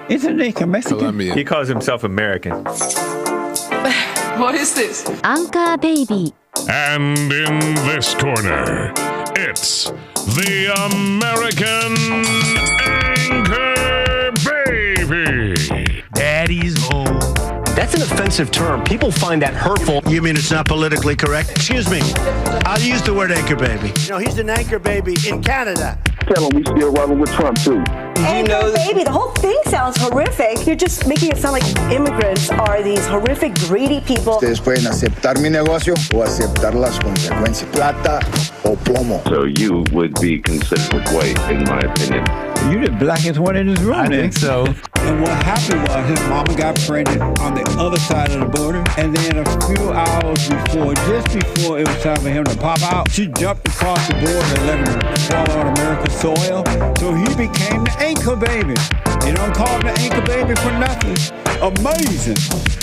Isn't he Mexican? Colombian. He calls himself American. What is this? Anchor Baby. And in this corner, it's the American Anchor Baby. Daddy's home. That's an offensive term. People find that hurtful. You mean it's not politically correct? Excuse me. I'll use the word anchor baby. You know, he's an anchor baby in Canada. Tell him we still rolling with Trump, too. Anchor baby, the whole thing sounds horrific. You're just making it sound like immigrants are these horrific, greedy people. Ustedes pueden aceptar mi negocio o aceptar las consecuencias. Plata o plomo. So you would be considered white, in my opinion. You the blackest one in this room. I think so. And what happened was his mama got pregnant on the other side of the border, and then a few hours before, just before it was time for him to pop out, she jumped across the border and let him fall on America's soil. So he became the anchor baby. They don't call him the anchor baby for nothing. Amazing.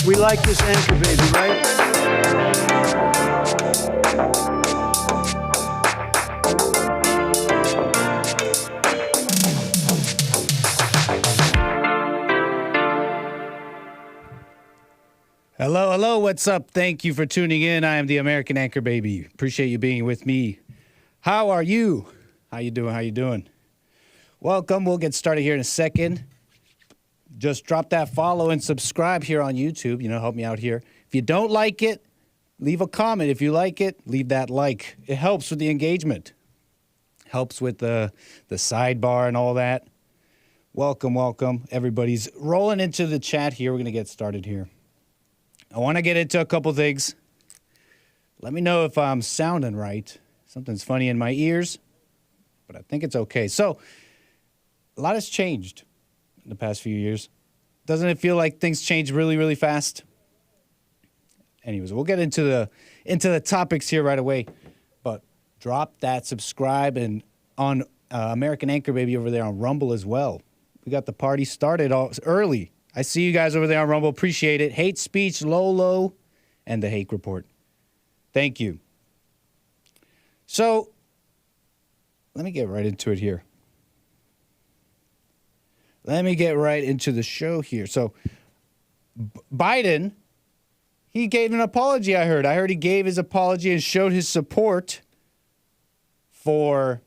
We like this anchor baby, right? Hello, hello, what's up? Thank you for tuning in. I am the American Anchor Baby. Appreciate you being with me. How are you? How you doing? Welcome. We'll get started here in a second. Just drop that follow and subscribe here on YouTube. You know, help me out here. If you don't like it, leave a comment. If you like it, leave that like. It helps with the engagement. Helps with the sidebar and all that. Welcome, welcome. Everybody's rolling into the chat here. We're going to get started here. I want to get into a couple things. Let me know if I'm sounding right. Something's funny in my ears, but I think it's okay. So, a lot has changed in the past few years. Doesn't it feel like things change really, really fast? Anyways, we'll get into the topics here right away. But drop that subscribe and on American Anchor Baby over there on Rumble as well. We got the party started early. I see you guys over there on Rumble. Appreciate it. Hate Speech, Lolo, and the Hake Report. Thank you. So, let me get right into it here. Let me get right into the show here. So, Biden, he gave an apology, I heard. I heard he gave his apology and showed his support for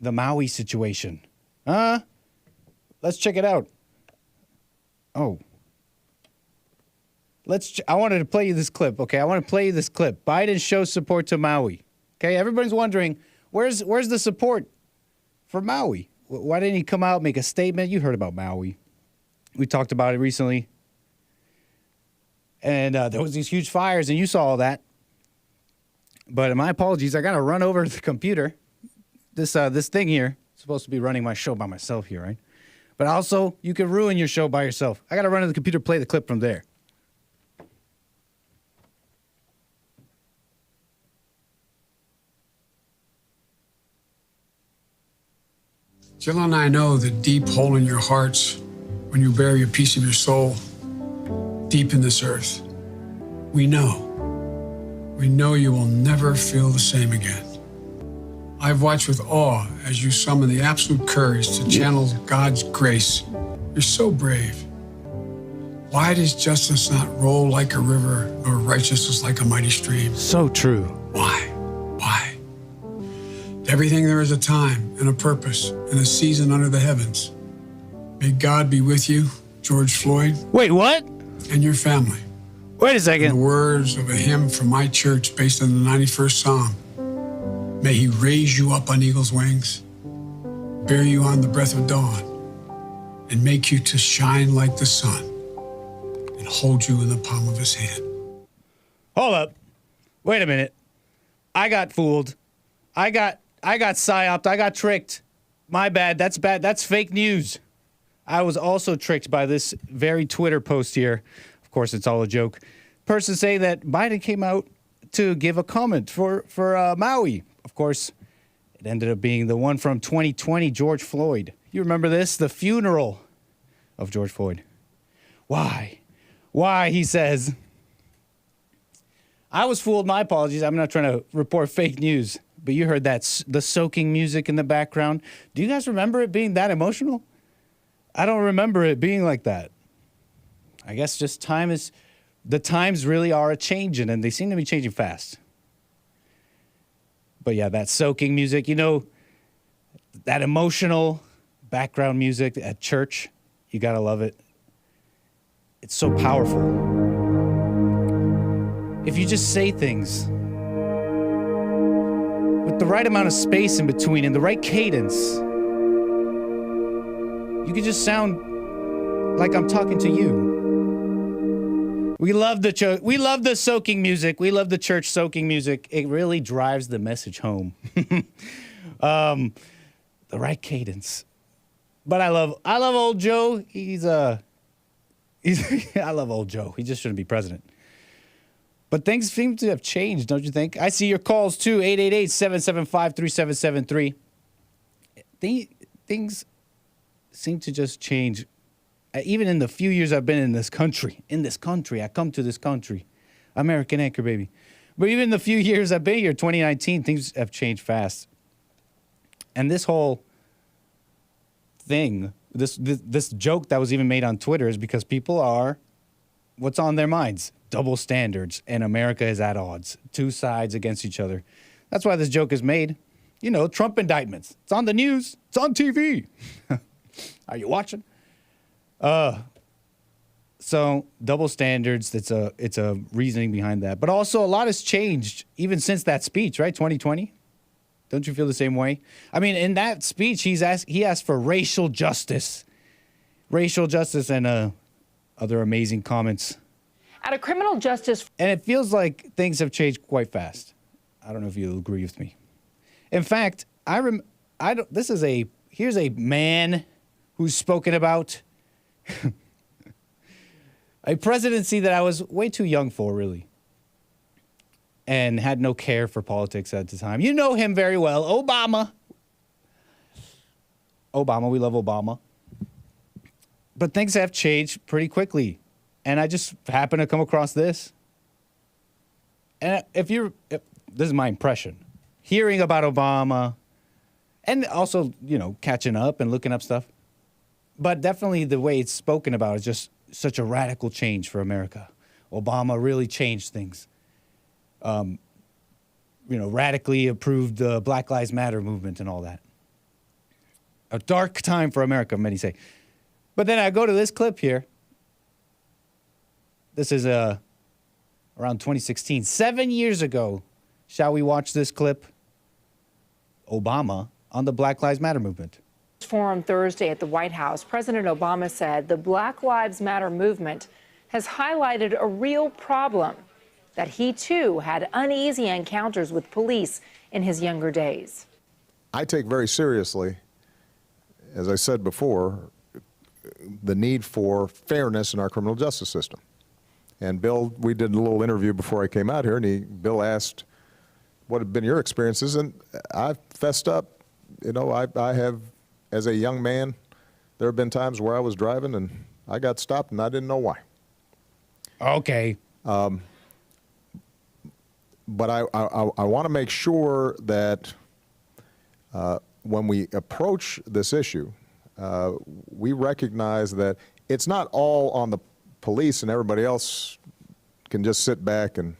the Maui situation. Let's check it out. Oh. I wanted to play you this clip, okay? I want to play you this clip. Biden shows support to Maui. Okay, everybody's wondering, where's the support for Maui? Why didn't he come out, make a statement? You heard about Maui. We talked about it recently. And there was these huge fires, and you saw all that. But my apologies, I got to run over to the computer. This thing here is supposed to be running my show by myself here, right? But also, you can ruin your show by yourself. I got to run to the computer, play the clip from there. Jill and I know the deep hole in your hearts when you bury a piece of your soul deep in this earth. We know. We know you will never feel the same again. I've watched with awe as you summon the absolute courage to channel God's grace. You're so brave. Why does justice not roll like a river or righteousness like a mighty stream? So true. Why? Why? To everything there is a time and a purpose and a season under the heavens. May God be with you, George Floyd. Wait, what? And your family. Wait a second. In the words of a hymn from my church based on the 91st Psalm. May he raise you up on eagle's wings, bear you on the breath of dawn, and make you to shine like the sun, and hold you in the palm of his hand. Hold up. Wait a minute. I got fooled. I got psyoped. I got tricked. My bad. That's bad. That's fake news. I was also tricked by this very Twitter post here. Of course, it's all a joke. Person saying that Biden came out to give a comment for Maui. Of course, it ended up being the one from 2020, George Floyd. You remember this? The funeral of George Floyd. Why? Why, he says. I was fooled. My apologies. I'm not trying to report fake news. But you heard that, the soaking music in the background. Do you guys remember it being that emotional? I don't remember it being like that. I guess just the times really are a-changing, and they seem to be changing fast. But yeah, that soaking music, you know, that emotional background music at church, you gotta love it. It's so powerful. If you just say things with the right amount of space in between and the right cadence, you can just sound like I'm talking to you. We love the soaking music. We love the church soaking music. It really drives the message home. The right cadence. But I love old Joe. I love old Joe. He just shouldn't be president. But things seem to have changed, don't you think? I see your calls too. 888-775-3773. Things seem to just change. Even in the few years I've been in this country, I come to this country, American Anchor Baby. But even in the few years I've been here, 2019, things have changed fast. And this whole thing, this joke that was even made on Twitter is because people are, what's on their minds? Double standards, and America is at odds. Two sides against each other. That's why this joke is made. You know, Trump indictments. It's on the news. It's on TV. Are you watching? So double standards, it's a reasoning behind that. But also a lot has changed even since that speech, right? 2020. Don't you feel the same way? I mean, in that speech, he asked for racial justice. Racial justice and other amazing comments. At a criminal justice. And it feels like things have changed quite fast. I don't know if you'll agree with me. In fact, here's a man who's spoken about a presidency that I was way too young for, really, and had no care for politics at the time. You know him very well, Obama. We love Obama. But things have changed pretty quickly, and I just happened to come across this. And this is my impression, hearing about Obama, and also, you know, catching up and looking up stuff. But definitely the way it's spoken about is just such a radical change for America. Obama really changed things. Radically approved the Black Lives Matter movement and all that. A dark time for America, many say. But then I go to this clip here. This is around 2016, 7 years ago. Shall we watch this clip? Obama on the Black Lives Matter movement. Forum Thursday at the White House, President Obama said the Black Lives Matter movement has highlighted a real problem, that he too had uneasy encounters with police in his younger days. I take very seriously, as I said before, the need for fairness in our criminal justice system. And Bill, we did a little interview before I came out here, and Bill asked what had been your experiences, and I fessed up. You know, I have, as a young man, there have been times where I was driving and I got stopped and I didn't know why. Okay. But I want to make sure that when we approach this issue, we recognize that it's not all on the police and everybody else can just sit back and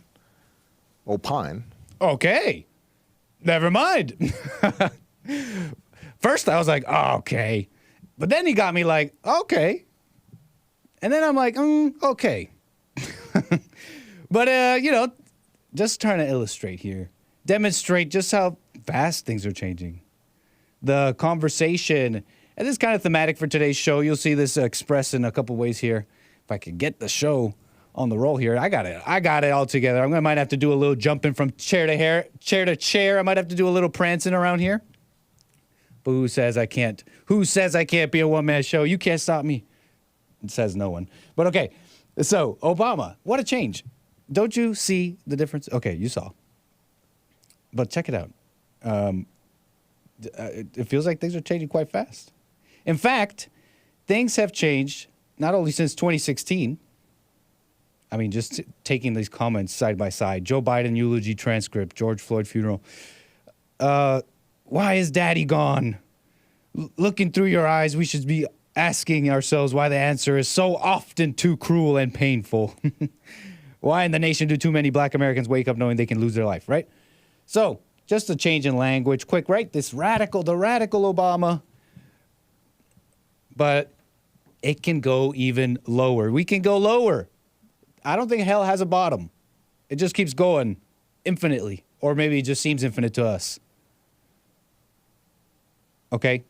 opine. Okay. Never mind. First, I was like, oh, okay. But then he got me like, okay. And then I'm like, okay. But, just trying to illustrate here. Demonstrate just how fast things are changing. The conversation, and this is kind of thematic for today's show. You'll see this expressed in a couple ways here. If I could get the show on the roll here. I got it all together. I might have to do a little jumping from chair to chair. I might have to do a little prancing around here. But who says I can't? Who says I can't be a one-man show? You can't stop me. It says no one. But okay, so Obama, what a change. Don't you see the difference? Okay, you saw. But check it out. It feels like things are changing quite fast. In fact, things have changed not only since 2016. I mean, just taking these comments side by side. Joe Biden eulogy transcript, George Floyd funeral. Why is daddy gone? Looking through your eyes, we should be asking ourselves why the answer is so often too cruel and painful. Why in the nation do too many black Americans wake up knowing they can lose their life, right? So, just a change in language, quick, right? The radical Obama. But it can go even lower. We can go lower. I don't think hell has a bottom. It just keeps going infinitely. Or maybe it just seems infinite to us. Okay?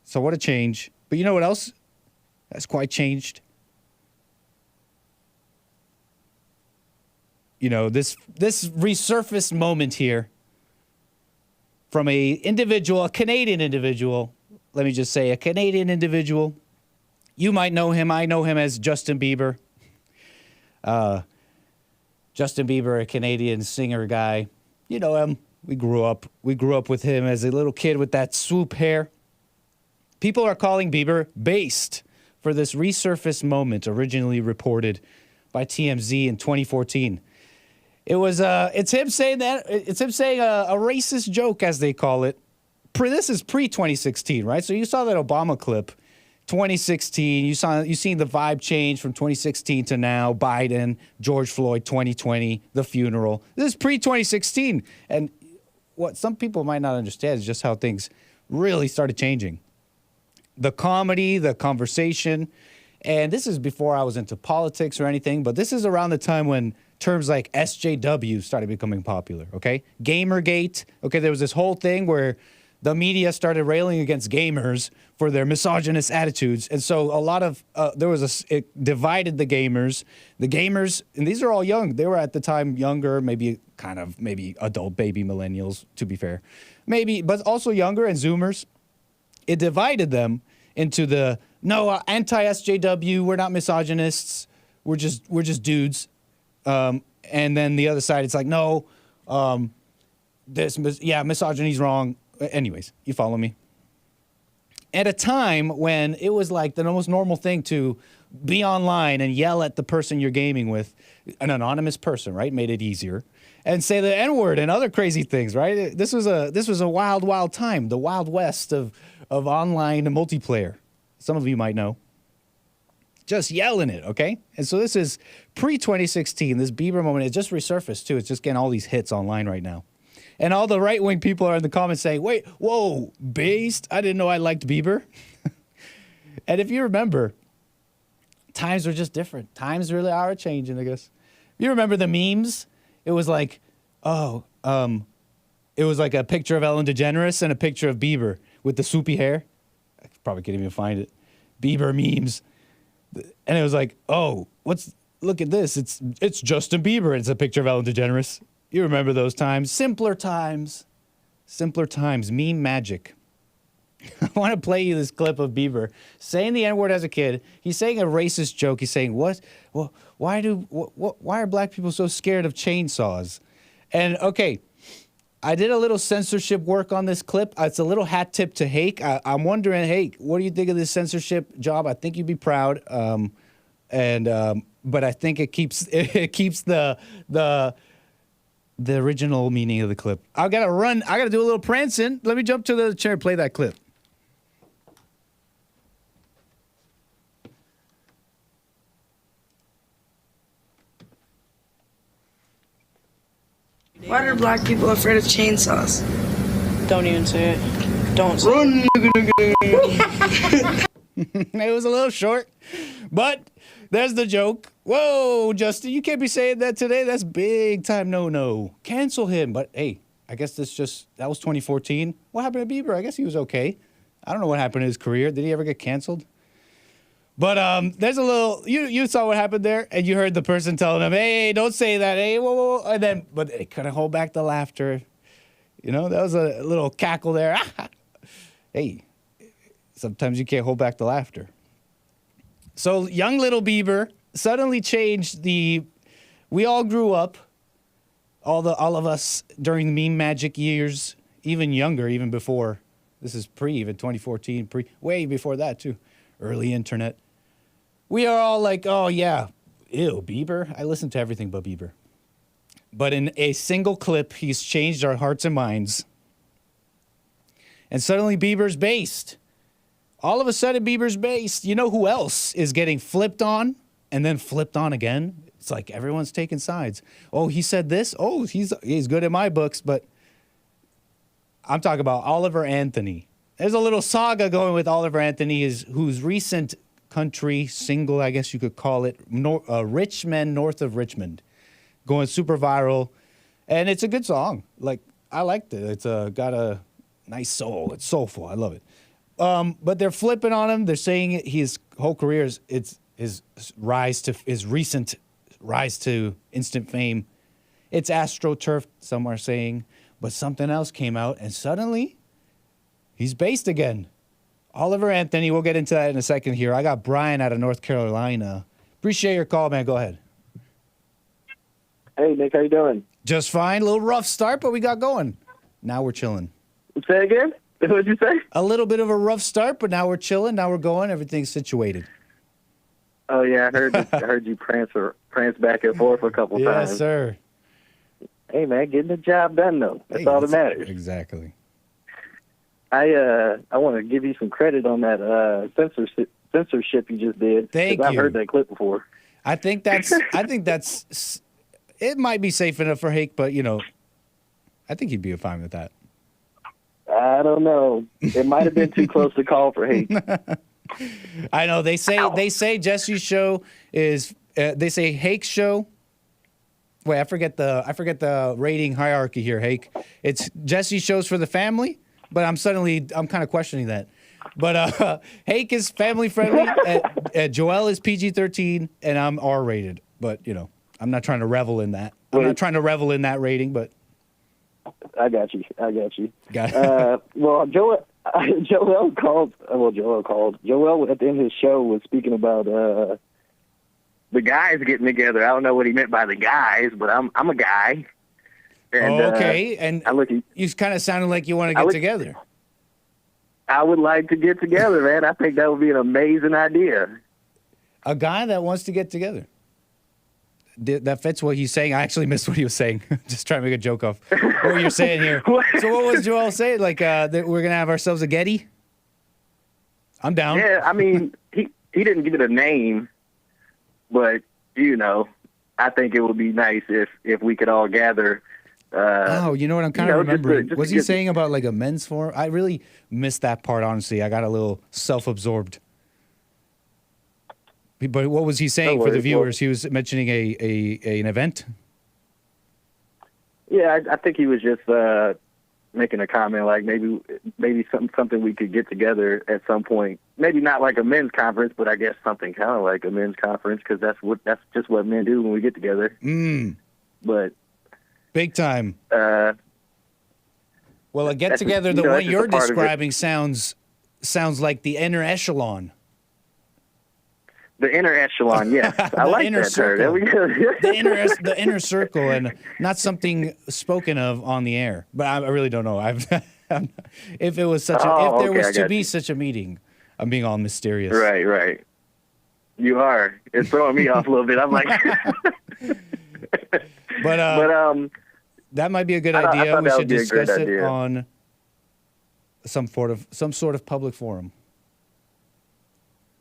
So what a change. But you know what else has quite changed? You know, this resurfaced moment here from a individual, a Canadian individual. Let me just say, a Canadian individual. You might know him. I know him as Justin Bieber. Justin Bieber, a Canadian singer guy. You know him. We grew up with him as a little kid with that swoop hair. People are calling Bieber based for this resurfaced moment originally reported by TMZ in 2014. It's him saying a racist joke, as they call it. This is pre-2016, right? So you saw that Obama clip, 2016. You seen the vibe change from 2016 to now. Biden, George Floyd, 2020, the funeral. This is pre-2016, and what some people might not understand is just how things really started changing. The comedy, the conversation, and this is before I was into politics or anything, but this is around the time when terms like SJW started becoming popular, okay? Gamergate, okay, there was this whole thing where the media started railing against gamers for their misogynist attitudes. And so a lot of, it divided the gamers. The gamers, and these are all young. They were at the time younger, maybe adult baby millennials, to be fair. Maybe, but also younger and Zoomers. It divided them into the, anti-SJW, we're not misogynists, we're just dudes. And then the other side, it's like, misogyny's wrong. Anyways, you follow me? At a time when it was like the most normal thing to be online and yell at the person you're gaming with, an anonymous person, right? Made it easier. And say the N-word and other crazy things, right? This was a wild, wild time, the Wild West of online multiplayer. Some of you might know. Just yelling it, okay? And so this is pre-2016, this Bieber moment. It just resurfaced, too. It's just getting all these hits online right now. And all the right-wing people are in the comments saying, based? I didn't know I liked Bieber. And if you remember, times were just different. Times really are changing, I guess. You remember the memes? It was like, it was like a picture of Ellen DeGeneres and a picture of Bieber with the swoopy hair. I probably can't even find it. Bieber memes. And it was like, look at this. It's Justin Bieber. It's a picture of Ellen DeGeneres. You remember those times. Simpler times. Meme magic. I want to play you this clip of Bieber saying the N-word as a kid. He's saying a racist joke. He's saying, why are black people so scared of chainsaws? And okay, I did a little censorship work on this clip. It's a little hat tip to Hake. I'm wondering, Hake, what do you think of this censorship job? I think you'd be proud. But I think it keeps the original meaning of the clip. I gotta do a little prancing. Let me jump to the chair and play that clip. Why are black people afraid of chainsaws? Don't even say it. Don't say it. It was a little short, but there's the joke. Whoa, Justin, you can't be saying that today. That's big time no. Cancel him. But hey, I guess that was 2014. What happened to Bieber? I guess he was okay. I don't know what happened to his career. Did he ever get canceled? But there's a little, you saw what happened there, and you heard the person telling him, hey, don't say that, hey, whoa. And then, but they couldn't hold back the laughter. You know, that was a little cackle there. Hey, sometimes you can't hold back the laughter. So young little Bieber suddenly changed we all grew up, all of us during the meme magic years, even younger, even before. This is even 2014, way before that too, early internet. We are all like, oh yeah, ew, Bieber. I listen to everything but Bieber. But in a single clip, he's changed our hearts and minds. And suddenly Bieber's based. All of a sudden, Bieber's based. You know who else is getting flipped on and then flipped on again? It's like everyone's taking sides. Oh, he said this. Oh, he's good in my books, but I'm talking about Oliver Anthony. There's a little saga going with Oliver Anthony, whose recent country single, I guess you could call it, Rich Men North of Richmond, going super viral. And it's a good song. Like, I liked it. It's got a nice soul. It's soulful. I love it. But they're flipping on him. They're saying his whole career is his recent rise to instant fame. It's AstroTurf, some are saying, but something else came out, and suddenly he's based again. Oliver Anthony. We'll get into that in a second here. I got Brian out of North Carolina. Appreciate your call, man. Go ahead. Hey, Nick, how you doing? Just fine. A little rough start, but we got going. Now we're chilling. Say again? What'd you say? A little bit of a rough start, but now we're chilling. Now we're going. Everything's situated. Oh yeah, I heard you prance back and forth a couple times. Yes, sir. Hey man, getting the job done though. That's all that matters. Exactly. I want to give you some credit on that censorship you just did. Thank you. I've heard that clip before. I think that's it might be safe enough for Hake, but I think he'd be fine with that. I don't know. It might have been too close to call for Hake. I know they say Jesse's show is they say Hake's show. Wait, I forget the rating hierarchy here, Hake. It's Jesse's show's for the family, but I'm kind of questioning that. But Hake is family friendly. Joel is PG-13, and I'm R-rated. But I'm not trying to revel in that. I'm not trying to revel in that rating, but I got you. Got it. Well, Joel called at the end of his show was speaking about the guys getting together. I don't know what he meant by the guys, but I'm a guy. And, okay, and you kind of sounded like you want to get together. I would like to get together, man. I think that would be an amazing idea. A guy that wants to get together. That fits what he's saying. I actually missed what he was saying. Just trying to make a joke of what you're saying here. So what was Joel saying? Like that we're gonna have ourselves a Getty? I'm down. Yeah, I mean he didn't give it a name, but I think it would be nice if we could all gather. You know what I'm kind of remembering? Was he saying about like a men's forum? I really missed that part, honestly. I got a little self-absorbed. But what was he saying for the viewers? He was mentioning an event? Yeah, I think he was just making a comment like maybe something we could get together at some point. Maybe not like a men's conference, but I guess something kind of like a men's conference because that's just what men do when we get together. But big time. Well, a get together, the one you're describing sounds like the inner echelon. The inner echelon, yes. I like that term. There we go. the inner circle, and not something spoken of on the air. But I really don't know. If there was to be such a meeting, I'm being all mysterious. Right. You are. It's throwing me off a little bit. I'm like, but that might be a good idea. We should discuss it on some sort of public forum.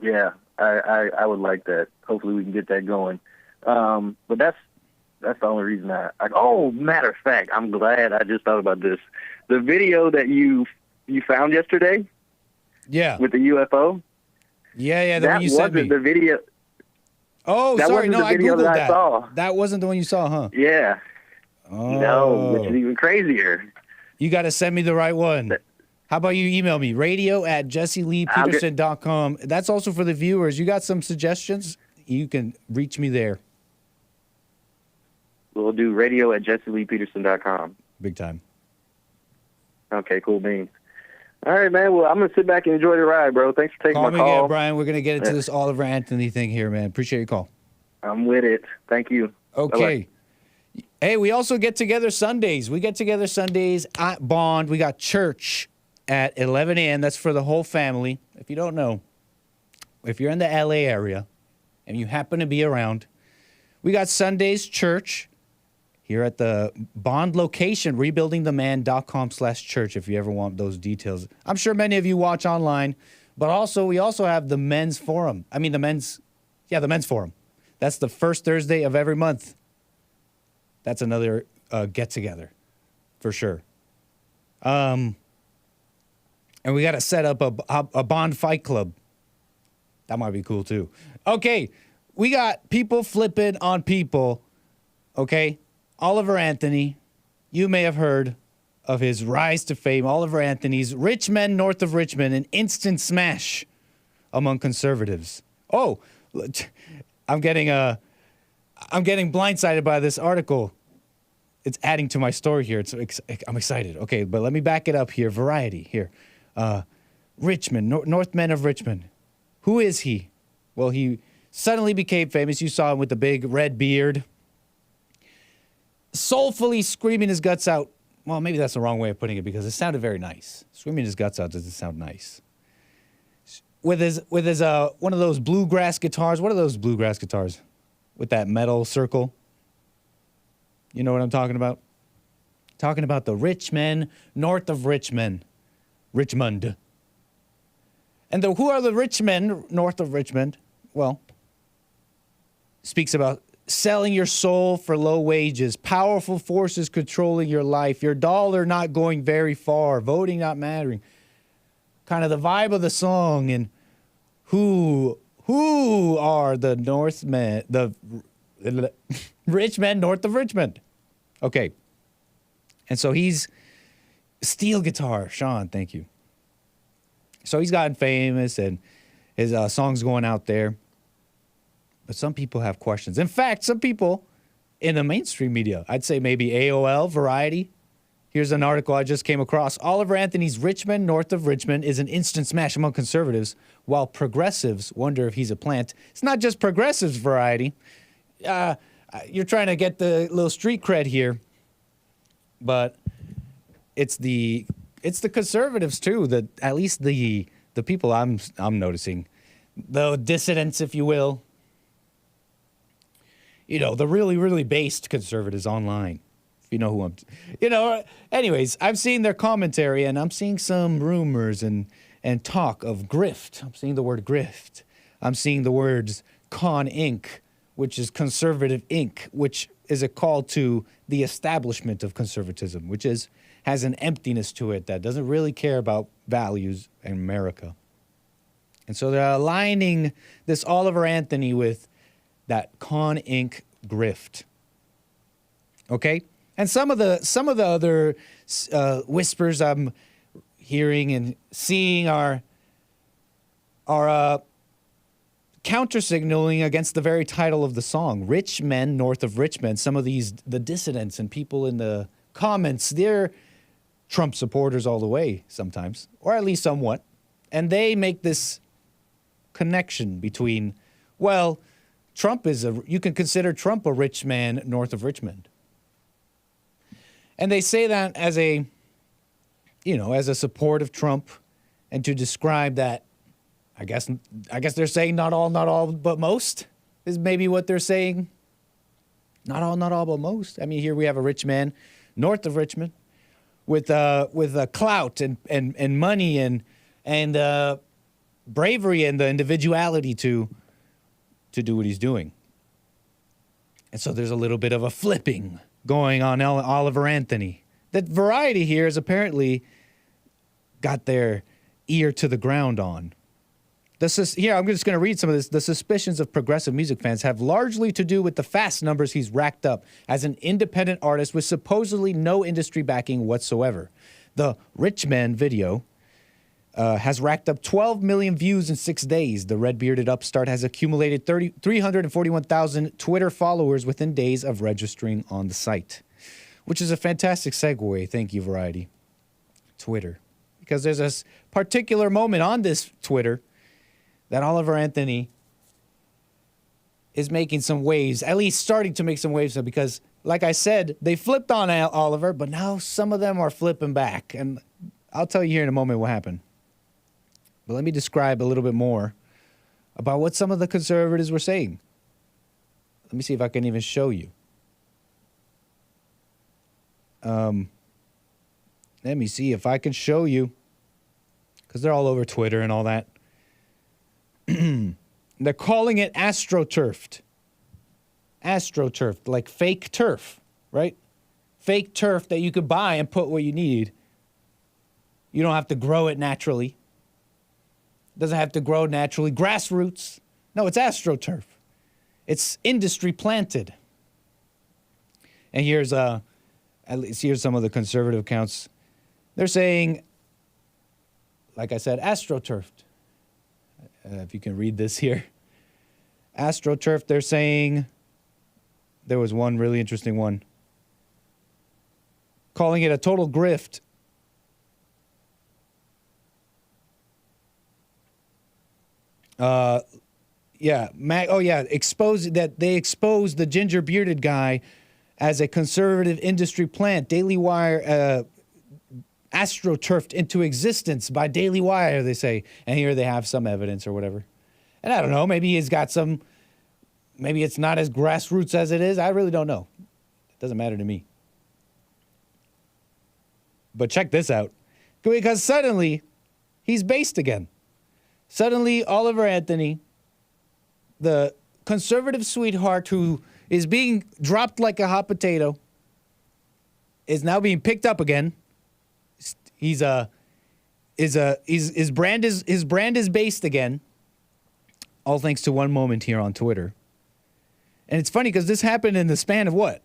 Yeah. I would like that. Hopefully we can get that going. But that's the only reason matter of fact, I'm glad I just thought about this. The video that you found yesterday? Yeah. With the UFO? Yeah, the one you sent me. That wasn't the video. Oh, that sorry, wasn't the video that I saw. That wasn't the one you saw, huh? Yeah. Oh. No, which is even crazier. You got to send me the right one. How about you email me, radio@jesseLeePeterson.com. That's also for the viewers. You got some suggestions? You can reach me there. We'll do radio@jesseLeePeterson.com. Big time. Okay, cool beans. All right, man. Well, I'm going to sit back and enjoy the ride, bro. Thanks for taking my call. Call me again, Brian. We're going to get into this Oliver Anthony thing here, man. Appreciate your call. I'm with it. Thank you. Okay. Bye-bye. Hey, we also get together Sundays. We get together Sundays at Bond. We got church at 11 a.m. That's for the whole family. If you don't know, if you're in the LA area and you happen to be around, we got Sundays church here at the Bond location, rebuildingtheman.com/church if you ever want those details. I'm sure many of you watch online, But also, we also have the men's forum. I mean, the men's forum. That's the first Thursday of every month. That's another get-together, for sure. And we got to set up a Bond Fight Club. That might be cool, too. Okay, we got people flipping on people, okay? Oliver Anthony, you may have heard of his rise to fame. Oliver Anthony's Rich Men North of Richmond, an instant smash among conservatives. Oh, I'm getting blindsided by this article. It's adding to my story here. I'm excited. Okay, but let me back it up here. Variety here. Richmond, North Men of Richmond. Who is he? Well, he suddenly became famous. You saw him with the big red beard, soulfully screaming his guts out. Well, maybe that's the wrong way of putting it because it sounded very nice. Screaming his guts out doesn't sound nice. With his one of those bluegrass guitars. What are those bluegrass guitars? With that metal circle. You know what I'm talking about? Talking about the Rich Men North of Richmond. Richmond. And who are the rich men north of Richmond? Well, speaks about selling your soul for low wages, powerful forces controlling your life, your dollar not going very far, voting not mattering. Kind of the vibe of the song, and who are the Northmen, the rich men north of Richmond? Okay. And so he's steel guitar, Sean, thank you. So he's gotten famous and his song's going out there. But some people have questions. In fact, some people in the mainstream media, I'd say maybe AOL, Variety. Here's an article I just came across. Oliver Anthony's Rich Men North of Richmond is an instant smash among conservatives, while progressives wonder if he's a plant. It's not just progressives, Variety. You're trying to get the little street cred here. But it's the conservatives too, that at least the people I'm noticing, the dissidents, if you will. You know, the really, really based conservatives online. If you know who anyways, I've seen their commentary and I'm seeing some rumors and talk of grift. I'm seeing the word grift. I'm seeing the words con inc, which is conservative inc, which is a call to the establishment of conservatism, which has an emptiness to it that doesn't really care about values in America. And so they're aligning this Oliver Anthony with that con inc grift. Okay? And some of the other whispers I'm hearing and seeing are counter-signaling against the very title of the song, Rich Men North of Richmond. Some of the dissidents and people in the comments, they're Trump supporters all the way sometimes, or at least somewhat. And they make this connection between, well, you can consider Trump a rich man north of Richmond. And they say that as a support of Trump and to describe that, I guess they're saying not all, but most is maybe what they're saying. Not all, but most. I mean, here we have a rich man north of Richmond with clout and money and bravery and the individuality to do what he's doing. And so there's a little bit of a flipping going on Oliver Anthony. That Variety here has apparently got their ear to the ground on. Here, I'm just going to read some of this. The suspicions of progressive music fans have largely to do with the fast numbers he's racked up as an independent artist with supposedly no industry backing whatsoever. The Rich Men video has racked up 12 million views in 6 days. The red-bearded upstart has accumulated 341,000 Twitter followers within days of registering on the site, which is a fantastic segue. Thank you, Variety. Twitter. Because there's a particular moment on this Twitter that Oliver Anthony is making some waves, at least starting to make some waves, because, like I said, they flipped on Oliver, but now some of them are flipping back. And I'll tell you here in a moment what happened. But let me describe a little bit more about what some of the conservatives were saying. Let me see if I can even show you. Let me see if I can show you, because they're all over Twitter and all that. They're calling it ASTROTURF. ASTROTURF, like fake turf, right? Fake turf that you could buy and put where you need. You don't have to grow it naturally. Doesn't have to grow naturally. Grassroots. No, it's ASTROTURF. It's industry planted. And here's some of the conservative accounts. They're saying, like I said, ASTROTURF. If you can read this here. ASTROTURF, they're saying, there was one really interesting one, calling it a total grift. Exposed the ginger bearded guy as a conservative industry plant. Daily Wire ASTROTURFed into existence by Daily Wire, they say. And here they have some evidence or whatever. And I don't know, maybe he's got some, maybe it's not as grassroots as it is. I really don't know. It doesn't matter to me. But check this out. Because suddenly, he's based again. Suddenly, Oliver Anthony, the conservative sweetheart who is being dropped like a hot potato, is now being picked up again. His brand is based again. All thanks to one moment here on Twitter. And it's funny because this happened in the span of what?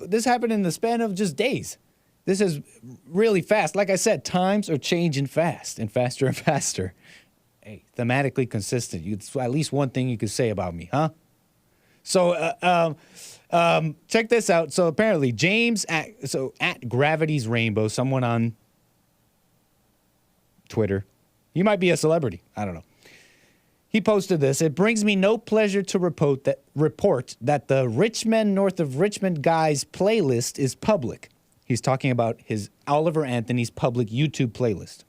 This happened in the span of just days. This is really fast. Like I said, times are changing fast and faster and faster. Hey, thematically consistent. It's at least one thing you could say about me, huh? So check this out. So apparently James at Gravity's Rainbow, someone on Twitter. He might be a celebrity. I don't know. He posted this. It brings me no pleasure to report that the Rich Men North of Richmond Guys playlist is public. He's talking about his Oliver Anthony's public YouTube playlist.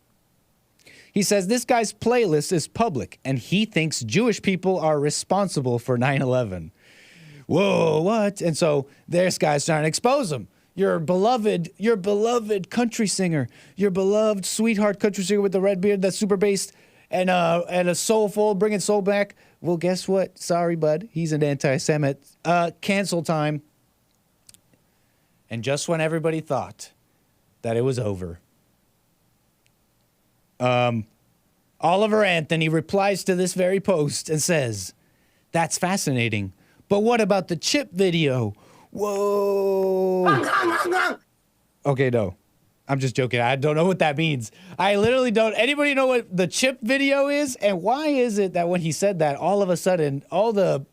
He says this guy's playlist is public, and he thinks Jewish people are responsible for 9/11. Whoa, what? And so this guy's trying to expose him. Your beloved country singer, your beloved sweetheart country singer with the red beard that's super based and a soulful, bringing soul back. Well, guess what? Sorry, bud. He's an anti-Semite. Cancel time. And just when everybody thought that it was over, Oliver Anthony replies to this very post and says, "That's fascinating. But what about the chip video? Whoa." Okay, no. I'm just joking. I don't know what that means. I literally don't. Anybody know what the chip video is? And why is it that when he said that, all of a sudden, all the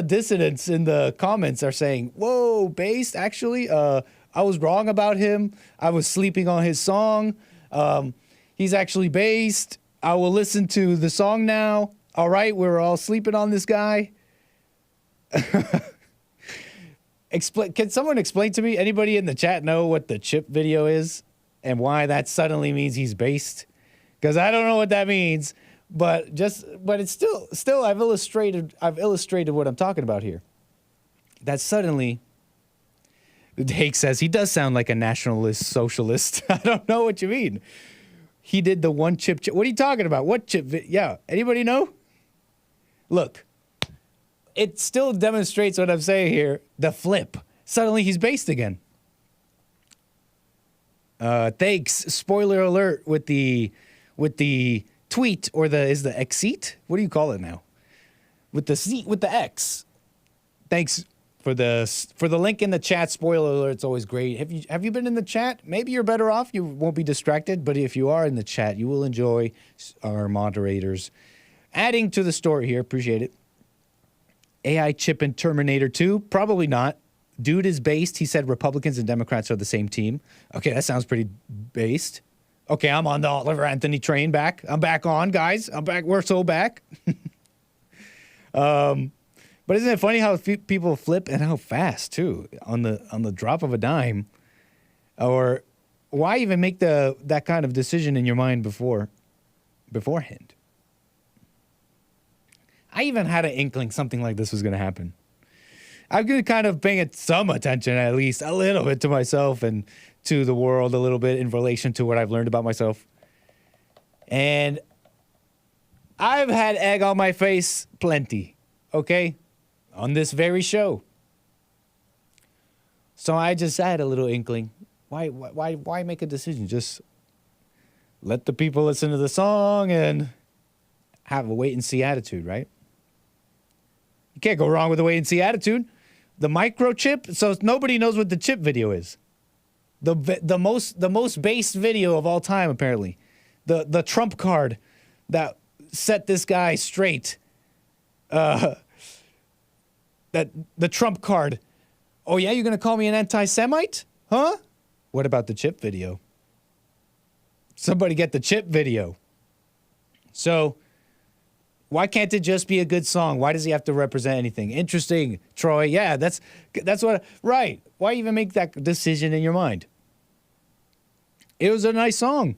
dissidents in the comments are saying, "Whoa, based, actually, I was wrong about him. I was sleeping on his song. He's actually based. I will listen to the song now. All right, we're all sleeping on this guy." Can someone explain to me? Anybody in the chat know what the chip video is and why that suddenly means he's based? Because I don't know what that means, but it's still I've illustrated what I'm talking about here. That suddenly, Hake says he does sound like a nationalist socialist. I don't know what you mean. He did the one chip. What are you talking about? What chip? Yeah, anybody know? Look. It still demonstrates what I'm saying here. The flip. Suddenly he's based again. Thanks. Spoiler alert with the tweet or the Xeet? What do you call it now? With the X. Thanks for the link in the chat. Spoiler alert. It's always great. Have you been in the chat? Maybe you're better off. You won't be distracted. But if you are in the chat, you will enjoy our moderators adding to the story here. Appreciate it. AI chip in Terminator 2? Probably not. Dude is based. He said Republicans and Democrats are the same team. Okay, that sounds pretty based. Okay, I'm on the Oliver Anthony train back. I'm back on, guys. I'm back. We're so back. But isn't it funny how people flip and how fast, too, on the drop of a dime? Or why even make that kind of decision in your mind beforehand? I even had an inkling something like this was going to happen. I'm going to kind of paying some attention, at least a little bit, to myself and to the world a little bit in relation to what I've learned about myself. And I've had egg on my face plenty, okay? On this very show. So I had a little inkling. Why make a decision? Just let the people listen to the song and have a wait-and-see attitude, right? You can't go wrong with a wait-and-see attitude. The microchip, so nobody knows what the chip video is. The most based video of all time, apparently. The Trump card that set this guy straight. That the Trump card. Oh yeah, you're gonna call me an anti-Semite? Huh? What about the chip video? Somebody get the chip video. So, why can't it just be a good song? Why does he have to represent anything? Interesting, Troy. Yeah, that's what, right. Why even make that decision in your mind? It was a nice song.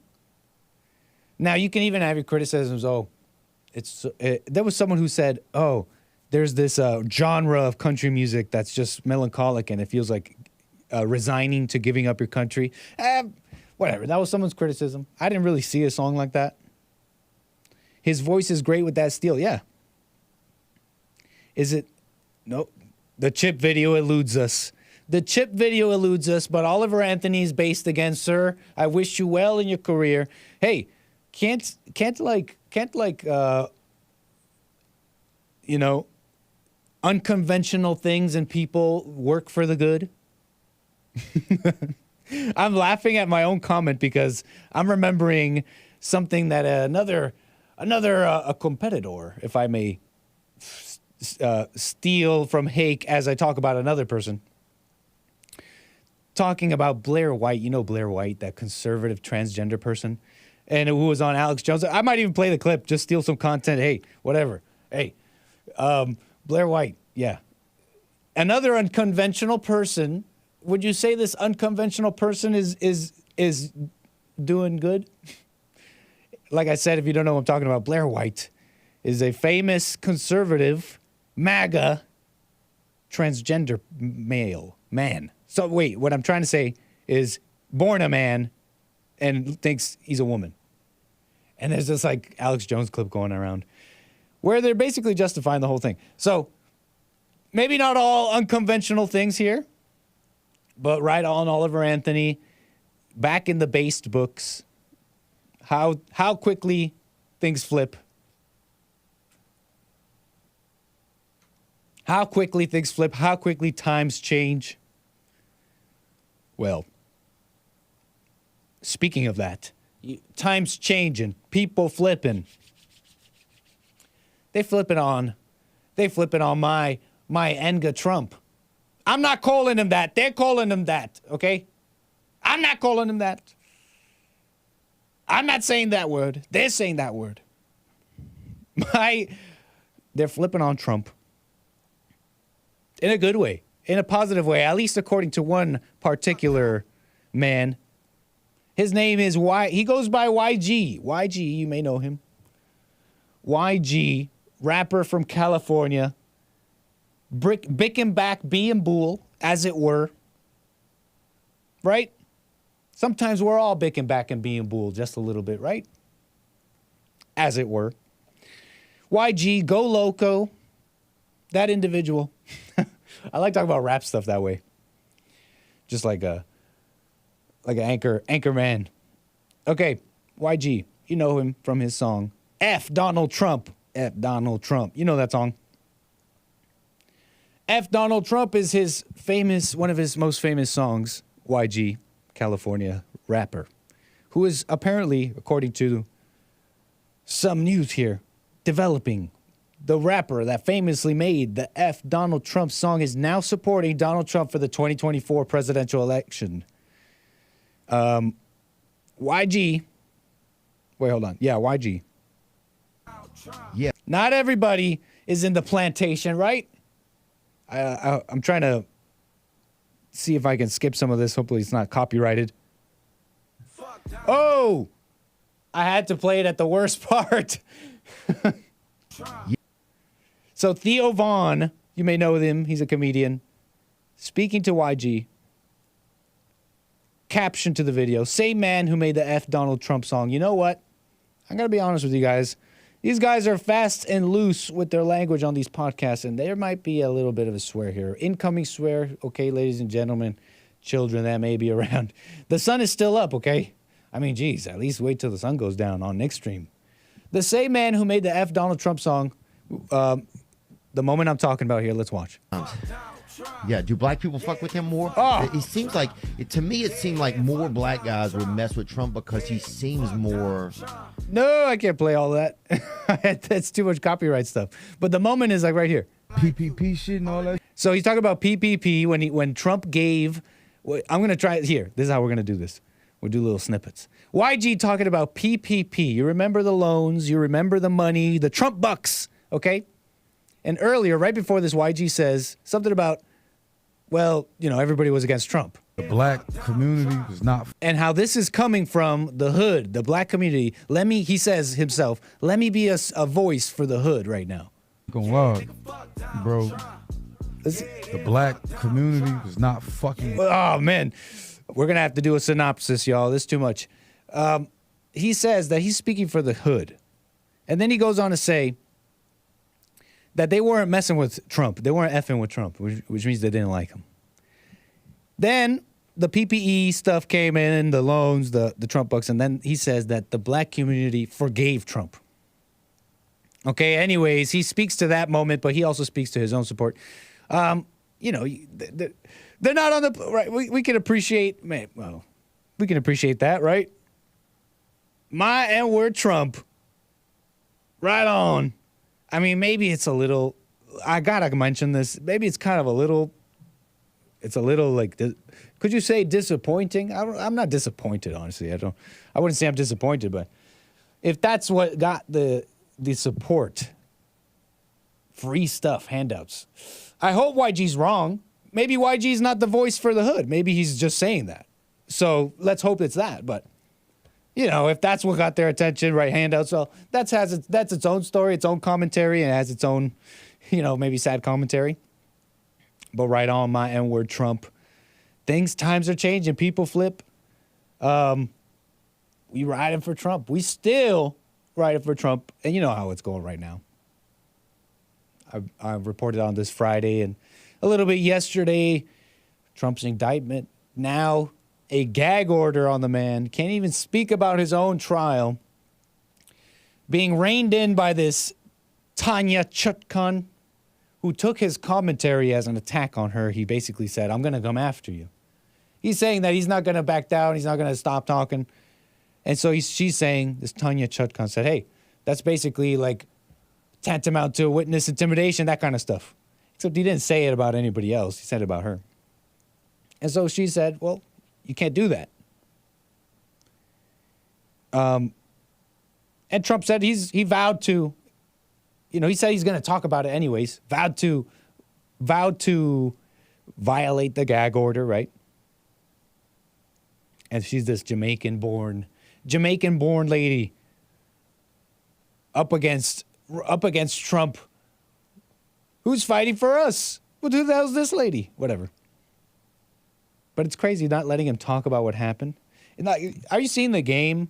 Now, you can even have your criticisms. Oh, there was someone who said, oh, there's this genre of country music that's just melancholic and it feels like resigning to giving up your country. Whatever, that was someone's criticism. I didn't really see a song like that. His voice is great with that steel, yeah. Is it? No. The chip video eludes us. The chip video eludes us, but Oliver Anthony's based again, sir. I wish you well in your career. Hey, can't unconventional things and people work for the good? I'm laughing at my own comment because I'm remembering something that another competitor, if I may steal from Hake as I talk about another person, talking about Blair White. You know Blair White, that conservative transgender person, and who was on Alex Jones. I might even play the clip, just steal some content. Hey, whatever. Hey, Blair White, yeah. Another unconventional person. Would you say this unconventional person is doing good? Like I said, if you don't know what I'm talking about, Blair White is a famous conservative MAGA transgender man. So wait, what I'm trying to say is born a man and thinks he's a woman. And there's this like Alex Jones clip going around where they're basically justifying the whole thing. So maybe not all unconventional things here, but right on Oliver Anthony, back in the based books, how quickly things flip. How quickly things flip, how quickly times change. Well, speaking of that, times changing, people flipping. They flipping on my N GGA Trump. I'm not calling him that. They're calling him that, okay? I'm not calling him that. I'm not saying that word. They're saying that word. They're flipping on Trump. In a good way. In a positive way. At least according to one particular man. His name is he goes by YG. YG, you may know him. YG, rapper from California. 𝒏𝒄𝒊𝒂𝒎, as it were. Right? Sometimes we're all 𝒏𝒄𝒊𝒂𝒎, just a little bit, right? As it were. YG, Go Loco, that individual. I like talking about rap stuff that way. Just like an anchor man. Okay, YG, you know him from his song, F Donald Trump. F Donald Trump. You know that song. F Donald Trump is one of his most famous songs. YG, California rapper, who is apparently, according to some news here, developing. The rapper that famously made the F Donald Trump song is now supporting Donald Trump for the 2024 presidential election. YG. Wait, hold on. Yeah, YG. Yeah. Not everybody is in the plantation, right? I'm trying to see if I can skip some of this. Hopefully it's not copyrighted. Oh! I had to play it at the worst part. So Theo Von, you may know him. He's a comedian. Speaking to YG. Caption to the video. Same man who made the F Donald Trump song. You know what? I'm going to be honest with you guys. These guys are fast and loose with their language on these podcasts, and there might be a little bit of a swear here. Incoming swear, okay, ladies and gentlemen, children that may be around. The sun is still up, okay? I mean, geez, at least wait till the sun goes down on Nick's stream. The same man who made the F Donald Trump song, the moment I'm talking about here, let's watch. Yeah, do black people fuck with him more? Oh. It seems like, to me, it seemed like more black guys would mess with Trump because he seems more... No, I can't play all that. That's too much copyright stuff. But the moment is like right here. PPP shit and all that. So he's talking about PPP when Trump gave... I'm going to try it here. This is how we're going to do this. We'll do little snippets. YG talking about PPP. You remember the loans. You remember the money. The Trump bucks. Okay? And earlier, right before this, YG says something about, well, you know, everybody was against Trump. The black community was not. And how this is coming from the hood, the black community. He says himself, let me be a voice for the hood right now. Gonna lie, bro. The black community was not fucking. Oh, man. We're going to have to do a synopsis, y'all. This is too much. He says that he's speaking for the hood. And then he goes on to say that they weren't messing with Trump. They weren't effing with Trump, which means they didn't like him. Then the PPE stuff came in, the loans, the Trump bucks, and then he says that the black community forgave Trump. Okay, anyways, he speaks to that moment, but he also speaks to his own support. You know, they're not on the right. We can appreciate, man. Well, we can appreciate that, right? My N-word Trump. Right on. I mean, maybe it's a little. I gotta mention this. Maybe it's kind of a little. It's a little like. Could you say disappointing? I'm not disappointed, honestly. I wouldn't say I'm disappointed, but if that's what got the support, free stuff, handouts. I hope YG's wrong. Maybe YG's not the voice for the hood. Maybe he's just saying that. So let's hope it's that. But, you know, if that's what got their attention, right, handouts, well, that's its own story, its own commentary, and has its own, you know, maybe sad commentary. But right on, my N-word Trump. Times are changing. People flip. We riding for Trump. We still riding for Trump. And you know how it's going right now. I reported on this Friday and a little bit yesterday. Trump's indictment. Now a gag order on the man. Can't even speak about his own trial. Being reined in by this 𝒔𝒊𝒂𝒎, who took his commentary as an attack on her. He basically said, I'm going to come after you. He's saying that he's not going to back down. He's not going to stop talking. And so she's saying, this 𝒔𝒊𝒂𝒎 said, hey, that's basically like tantamount to witness intimidation, that kind of stuff. Except he didn't say it about anybody else. He said it about her. And so she said, well, you can't do that. And Trump said he vowed to, you know, he said he's going to talk about it anyways. Vowed to violate the gag order, right? And she's this Jamaican-born lady up against Trump. Who's fighting for us? Well, who the hell's this lady? Whatever. But it's crazy not letting him talk about what happened. Are you seeing the game?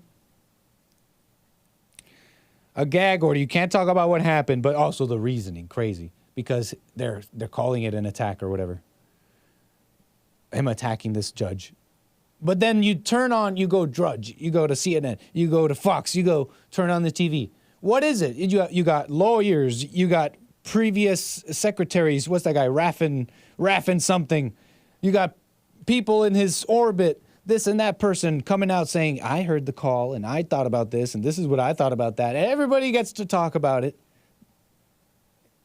A gag order. You can't talk about what happened, but also the reasoning. Crazy. Because they're calling it an attack or whatever. Him attacking this judge. But then you go Drudge. You go to CNN. You go to Fox. You go turn on the TV. What is it? You got lawyers. You got previous secretaries. What's that guy? Raffin something. You got people in his orbit, this and that person coming out saying, I heard the call and I thought about this and this is what I thought about that. Everybody gets to talk about it.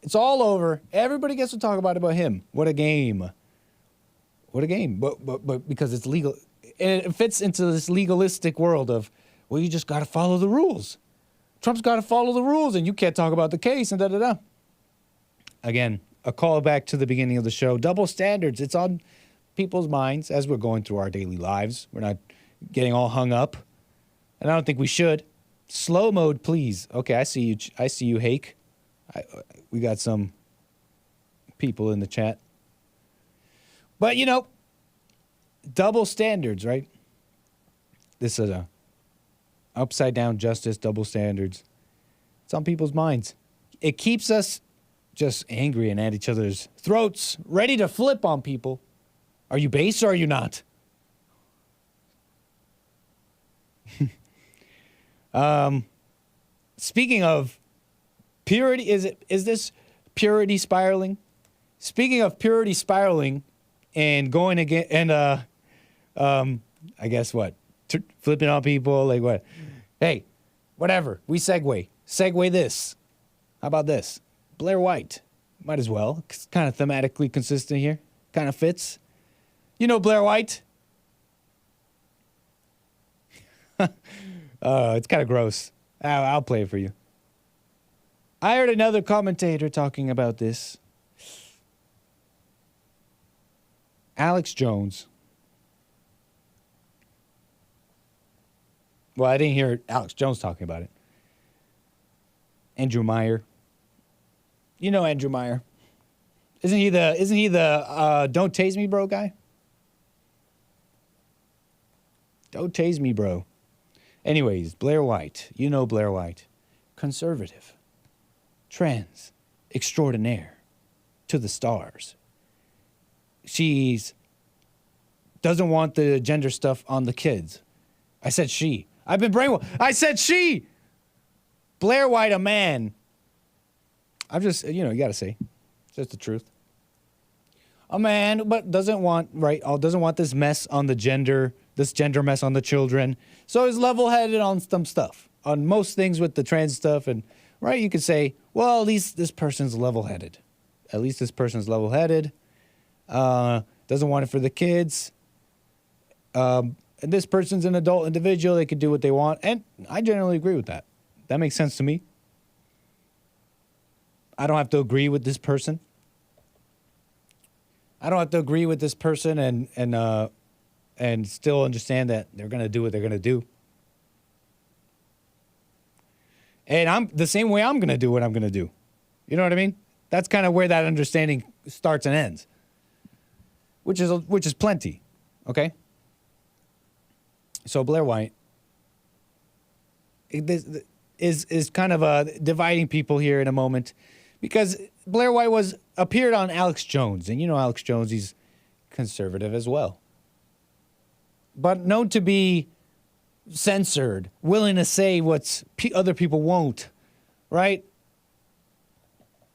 It's all over. Everybody gets to talk about him. What a game. What a game. But because it's legal. And it fits into this legalistic world of, well, you just got to follow the rules. Trump's got to follow the rules and you can't talk about the case and da-da-da. Again, a call back to the beginning of the show. Double standards. It's on people's minds as we're going through our daily lives. We're not getting all hung up. And I don't think we should. Slow mode, please. Okay, I see you, Hake. We got some people in the chat. But, you know, double standards, right? This is a upside down justice, double standards. It's on people's minds. It keeps us just angry and at each other's throats, ready to flip on people. Are you base or are you not? Speaking of purity, is this purity spiraling? Speaking of purity spiraling and going again and I guess what? Flipping on people, like what? Hey, whatever. We segue this. How about this? Blair White. Might as well. It's kind of thematically consistent here. Kind of fits. You know Blair White? It's kind of gross. I'll play it for you. I heard another commentator talking about this. Alex Jones. Well, I didn't hear Alex Jones talking about it. Andrew Meyer. You know Andrew Meyer. Isn't he the don't tase me bro guy? Don't tase me bro. Anyways, Blair White. You know Blair White. Conservative. Trans. Extraordinaire. To the stars. She's doesn't want the gender stuff on the kids. I said she. I've been brainwashed. I said she. Blair White, a man. I'm just, you gotta say. It's just the truth. A man, but doesn't want this mess on the gender, this gender mess on the children. So he's level-headed on some stuff, on most things with the trans stuff. And, right, you could say, well, at least this person's level-headed. At least this person's level-headed. Doesn't want it for the kids. And this person's an adult individual. They can do what they want. And I generally agree with that. That makes sense to me. I don't have to agree with this person. I don't have to agree with this person and still understand that they're going to do what they're going to do. And I'm the same way I'm going to do what I'm going to do. You know what I mean? That's kind of where that understanding starts and ends. Which is plenty. Okay? So Blair White is kind of dividing people here in a moment, because Blair White appeared on Alex Jones, and you know Alex Jones, he's conservative as well, but known to be censored, willing to say what other people won't, right?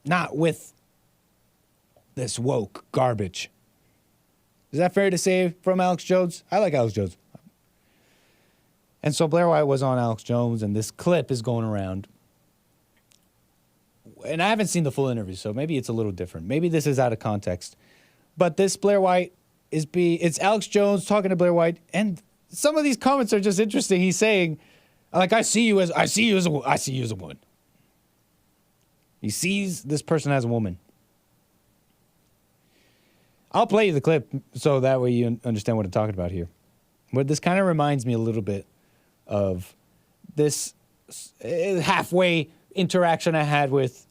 Not with this woke garbage. Is that fair to say from Alex Jones? I like Alex Jones. And so Blair White was on Alex Jones, and this clip is going around. And I haven't seen the full interview, so maybe it's a little different. Maybe this is out of context. But this Blair White it's Alex Jones talking to Blair White, and some of these comments are just interesting. He's saying, like, I see you as a woman. He sees this person as a woman. I'll play you the clip so that way you understand what I'm talking about here. But this kind of reminds me a little bit of this halfway interaction I had with,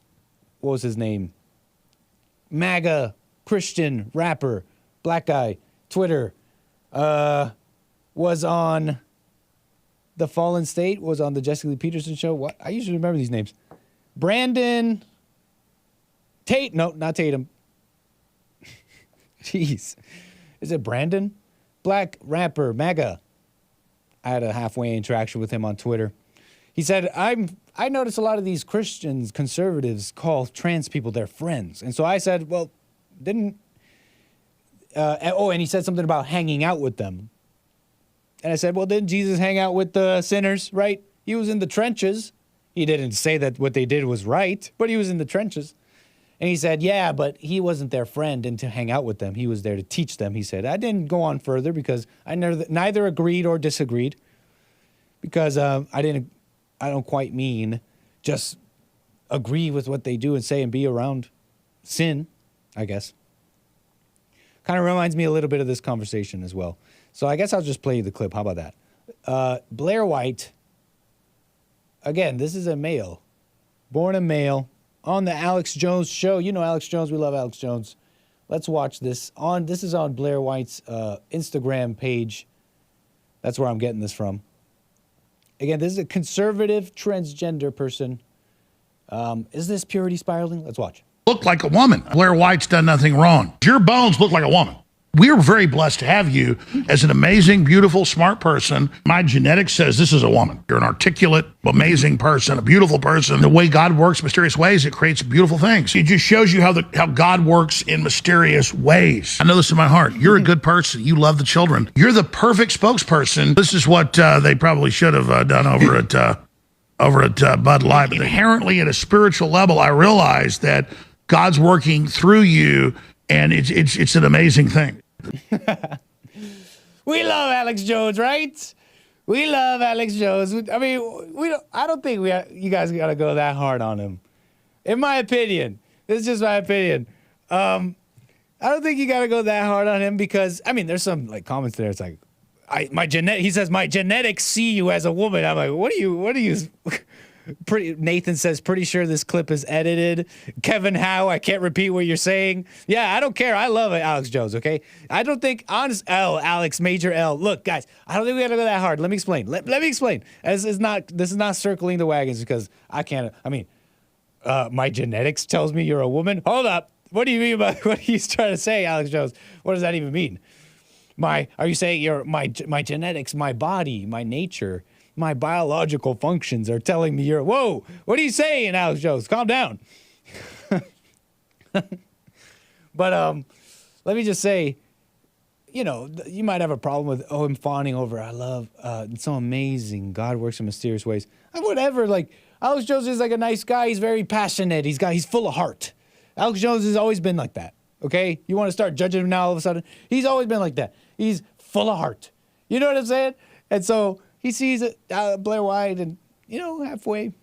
what was his name? MAGA, Christian, rapper, black guy, Twitter, was on The Fallen State, was on the Jesse Lee Peterson show. What? I usually remember these names. Brandon Tate. No, not Tatum. Jeez. Is it Brandon? Black rapper, MAGA. I had a halfway interaction with him on Twitter. He said, I notice a lot of these Christians, conservatives, call trans people their friends. And so I said, well, and he said something about hanging out with them. And I said, well, didn't Jesus hang out with the sinners, right? He was in the trenches. He didn't say that what they did was right, but he was in the trenches. And he said, yeah, but he wasn't their friend and to hang out with them. He was there to teach them, he said. I didn't go on further because I neither agreed or disagreed, because I don't quite mean just agree with what they do and say and be around sin, I guess. Kind of reminds me a little bit of this conversation as well. So I guess I'll just play you the clip. How about that? Blair White, again, this is a male, born a male, on the Alex Jones show. You know Alex Jones. We love Alex Jones. Let's watch this. This is on Blair White's Instagram page. That's where I'm getting this from. Again, this is a conservative transgender person Is this purity spiraling? Let's watch. Look like a woman. Blair White's done nothing wrong. Your bones look like a woman. We are very blessed to have you as an amazing, beautiful, smart person. My genetics says this is a woman. You're an articulate, amazing person, a beautiful person. The way God works mysterious ways, it creates beautiful things. It just shows you how God works in mysterious ways. I know this in my heart. You're a good person. You love the children. You're the perfect spokesperson. This is what they probably should have done over at Bud Light. But inherently, at a spiritual level, I realize that God's working through you, and it's an amazing thing. We love Alex Jones, right? We love Alex Jones. I mean, I don't think you guys got to go that hard on him. In my opinion, this is just my opinion. I don't think you got to go that hard on him because, I mean, there's some like comments there. It's like, he says, my genetics see you as a woman. I'm like, what are you? Nathan says, pretty sure this clip is edited. Kevin Howe, I can't repeat what you're saying. Yeah, I don't care. I love it, Alex Jones, okay? I don't think, honest L, Alex, major L. Look, guys, I don't think we got to go that hard. Let me explain. Let me explain. This is not circling the wagons because my genetics tells me you're a woman. Hold up. What do you mean by what he's trying to say, Alex Jones? What does that even mean? Are you saying you're my genetics, my body, my nature, my biological functions are telling me you're, whoa, what are you saying, Alex Jones? Calm down. But let me just say, you might have a problem with him fawning over, I love, it's so amazing. God works in mysterious ways. Whatever, like, Alex Jones is like a nice guy. He's very passionate. He's full of heart. Alex Jones has always been like that, okay? You want to start judging him now all of a sudden? He's always been like that. He's full of heart. You know what I'm saying? And so he sees Blair White and, halfway,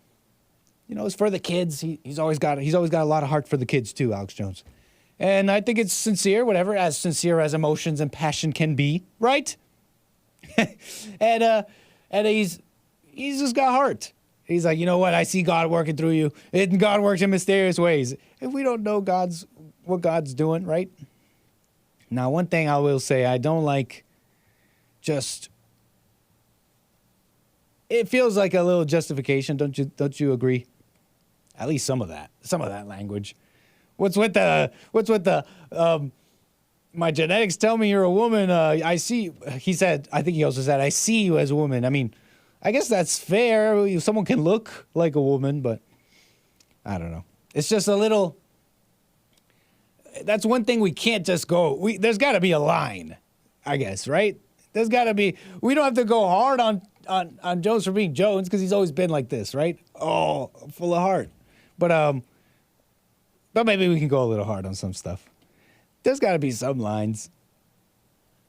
it's for the kids. He's always got a lot of heart for the kids too, Alex Jones. And I think it's sincere, whatever, as sincere as emotions and passion can be, right? and he's just got heart. He's like, you know what? I see God working through you. And God works in mysterious ways. If we don't know what God's doing, right? Now, one thing I will say, I don't like it feels like a little justification. Don't you agree? At least some of that language. What's with the my genetics tell me you're a woman. I see, he said, I think he also said, I see you as a woman. I mean, I guess that's fair. Someone can look like a woman, but I don't know. It's just a little, that's one thing we can't just go, there's got to be a line, I guess, right? There's got to be, we don't have to go hard on Jones for being Jones because he's always been like this, right? Oh, full of heart. But maybe we can go a little hard on some stuff. There's got to be some lines.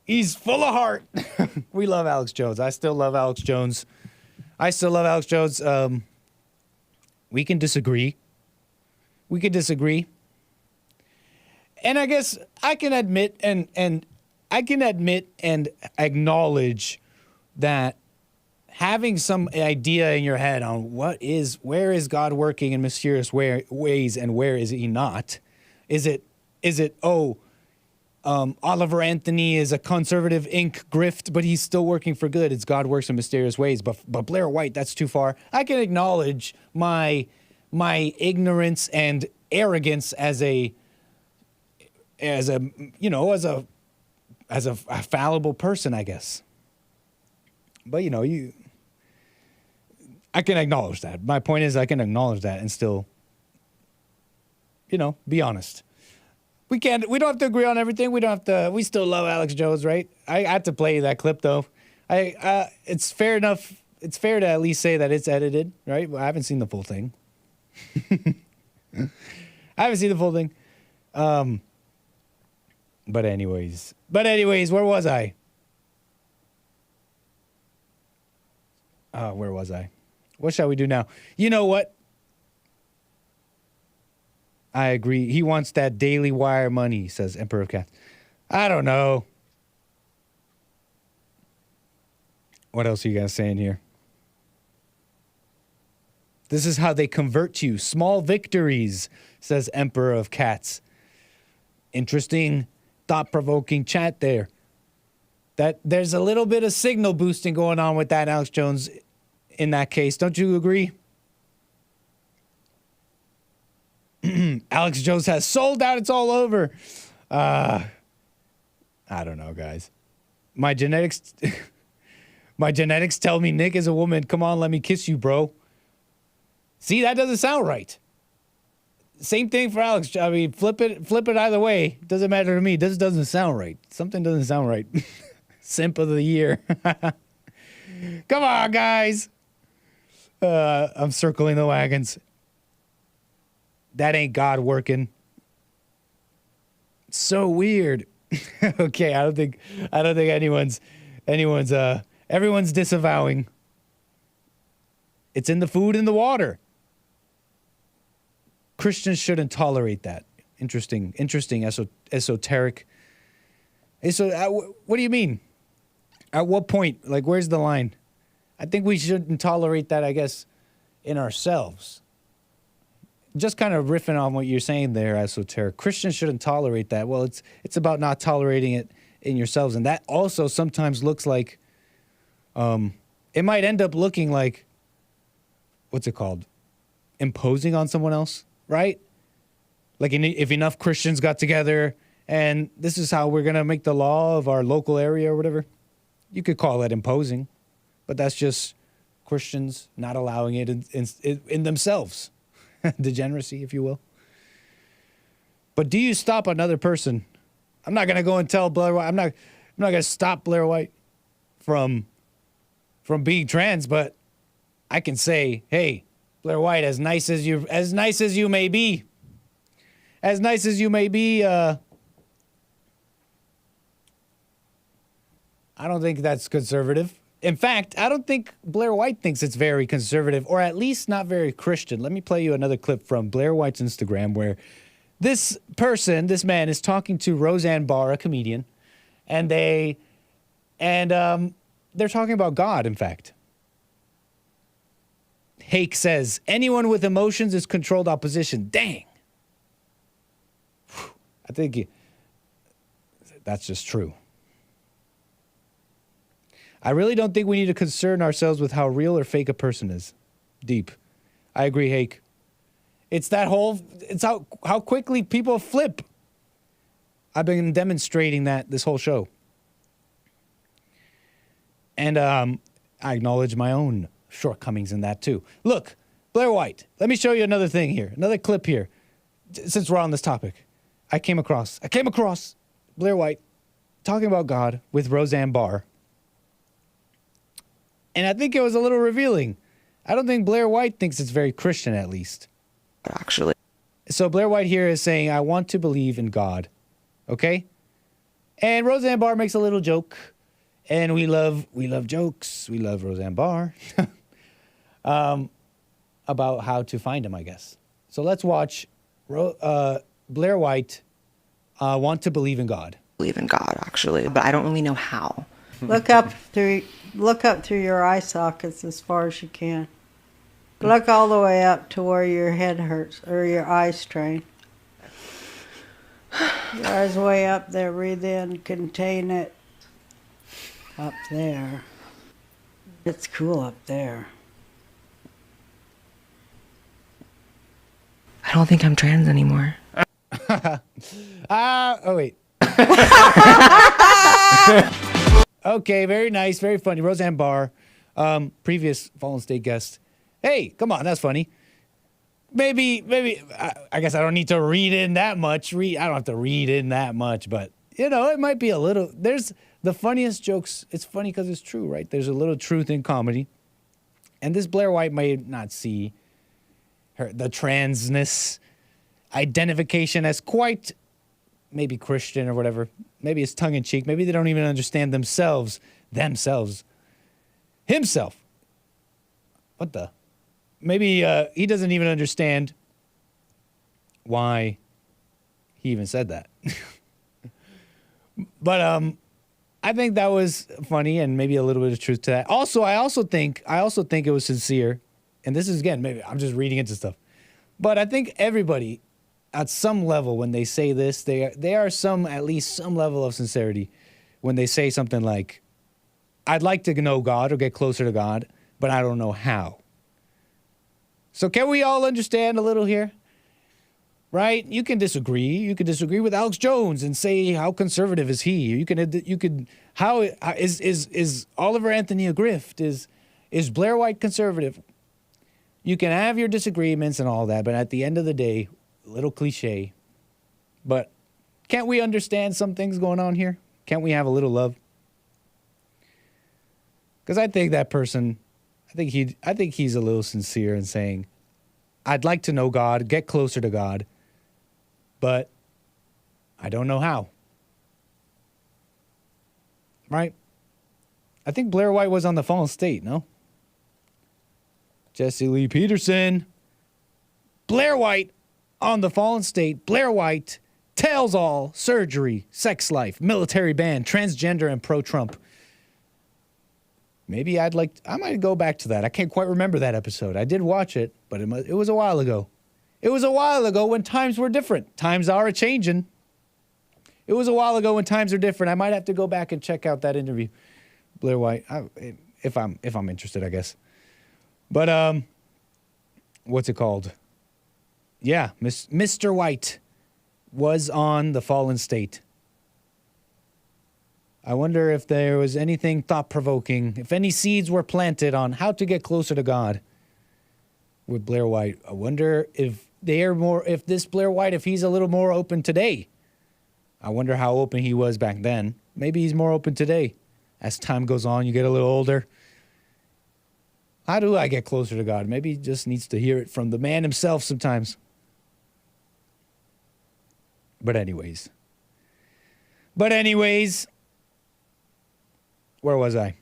He's full of heart. We love Alex Jones. I still love Alex Jones. We can disagree. And I guess I can admit and acknowledge that having some idea in your head on where is God working in mysterious ways and where is he not? Is it Oliver Anthony is a conservative ink grift, but he's still working for good. It's God works in mysterious ways. But Blair White, that's too far. I can acknowledge my ignorance and arrogance as a fallible person, I guess. But I can acknowledge that. My point is I can acknowledge that and still, be honest. We don't have to agree on everything. We still love Alex Jones, right? I had to play that clip though. It's fair enough. It's fair to at least say that it's edited, right? I haven't seen the full thing. But anyways, where was I? Where was I? What shall we do now? You know what? I agree. He wants that Daily Wire money, says Emperor of Cats. I don't know. What else are you guys saying here? This is how they convert you. Small victories, says Emperor of Cats. Interesting, thought-provoking chat there. That there's a little bit of signal boosting going on with that, Alex Jones, in that case. Don't you agree? Alex Jones has sold out. It's all over. I don't know, guys. My genetics tell me Nick is a woman. Come on, let me kiss you, bro. See, that doesn't sound right. Same thing for Alex. I mean, flip it either way. Doesn't matter to me. This doesn't sound right. Something doesn't sound right. Simp of the year. Come on, guys. I'm circling the wagons. That ain't God working. So weird. Okay, I don't think everyone's disavowing. It's in the food and the water. Christians shouldn't tolerate that. Interesting, esoteric. What do you mean? At what point? Like, where's the line? I think we shouldn't tolerate that, I guess, in ourselves. Just kind of riffing on what you're saying there, esoteric. Christians shouldn't tolerate that. Well, it's about not tolerating it in yourselves. And that also sometimes looks like, it might end up looking like, what's it called? Imposing on someone else, right? Like if enough Christians got together and this is how we're going to make the law of our local area or whatever, you could call that imposing. But that's just Christians not allowing it in themselves. Degeneracy, if you will. But do you stop another person? I'm not going to go and tell Blair White. I'm not going to stop Blair White from being trans, but I can say, hey, Blair White, as nice as you may be, I don't think that's conservative. In fact, I don't think Blair White thinks it's very conservative, or at least not very Christian. Let me play you another clip from Blair White's Instagram where this man is talking to Roseanne Barr, a comedian, and they're talking about God, in fact. Hake says, anyone with emotions is controlled opposition. Dang. Whew. I think that's just true. I really don't think we need to concern ourselves with how real or fake a person is. Deep. I agree, Hake. It's how quickly people flip. I've been demonstrating that this whole show. And I acknowledge my own shortcomings in that too. Look, Blair White, let me show you another thing here, another clip here. Since we're on this topic, I came across Blair White talking about God with Roseanne Barr. And I think it was a little revealing. I don't think Blair White thinks it's very Christian, at least. Actually. So Blair White here is saying, I want to believe in God. Okay? And Roseanne Barr makes a little joke. And we love jokes. We love Roseanne Barr. About how to find him, I guess. So let's watch Blair White want to believe in God. Believe in God, actually, but I don't really know how. Look up through your eye sockets as far as you can. Look all the way up to where your head hurts or your eyes strain. Your eyes way up there. Breathe in, contain it. Up there. It's cool up there. I don't think I'm trans anymore. Oh, wait. Okay, very nice, very funny. Roseanne Barr, previous Fallen State guest. Hey, come on, that's funny. Maybe, I guess I don't need to read in that much. I don't have to read in that much, but, you know, it might be a little. There's the funniest jokes. It's funny because it's true, right? There's a little truth in comedy. And this Blair White may not see the transness identification as quite maybe Christian or whatever. Maybe it's tongue-in-cheek. Maybe they don't even understand themselves. Himself. What the? Maybe he doesn't even understand why he even said that. But I think that was funny and maybe a little bit of truth to that. Also, I also think it was sincere. And this is, again, maybe I'm just reading into stuff. But I think everybody, at some level, when they say this, they are at least some level of sincerity when they say something like, I'd like to know God or get closer to God, but I don't know how. So can we all understand a little here? right? You can disagree. You could disagree with Alex Jones and say how conservative is he. You could how is Oliver Anthony a grift? Is Blair White conservative? You can have your disagreements and all that, but at the end of the day, a little cliche. But can't we understand some things going on here? Can't we have a little love? Because I think that person, I think he's a little sincere in saying, I'd like to know God, get closer to God, but I don't know how. Right? I think Blair White was on the fallen state, no? Jesse Lee Peterson. Blair White on the fallen state. Blair White tells all, surgery, sex life, military ban, transgender, and pro-Trump. Maybe I might go back to that. I can't quite remember that episode. I did watch it, but it was a while ago. It was a while ago when times were different. Times are a-changin'. It was a while ago when times are different. I might have to go back and check out that interview. Blair White, if I'm interested, I guess. But what's it called? Yeah, Mr. White was on the fallen state. I wonder if there was anything thought-provoking, if any seeds were planted on how to get closer to God with Blair White. I wonder if this Blair White, if he's a little more open today. I wonder how open he was back then. Maybe he's more open today. As time goes on, you get a little older. How do I get closer to God? Maybe he just needs to hear it from the man himself sometimes. But anyways, where was I?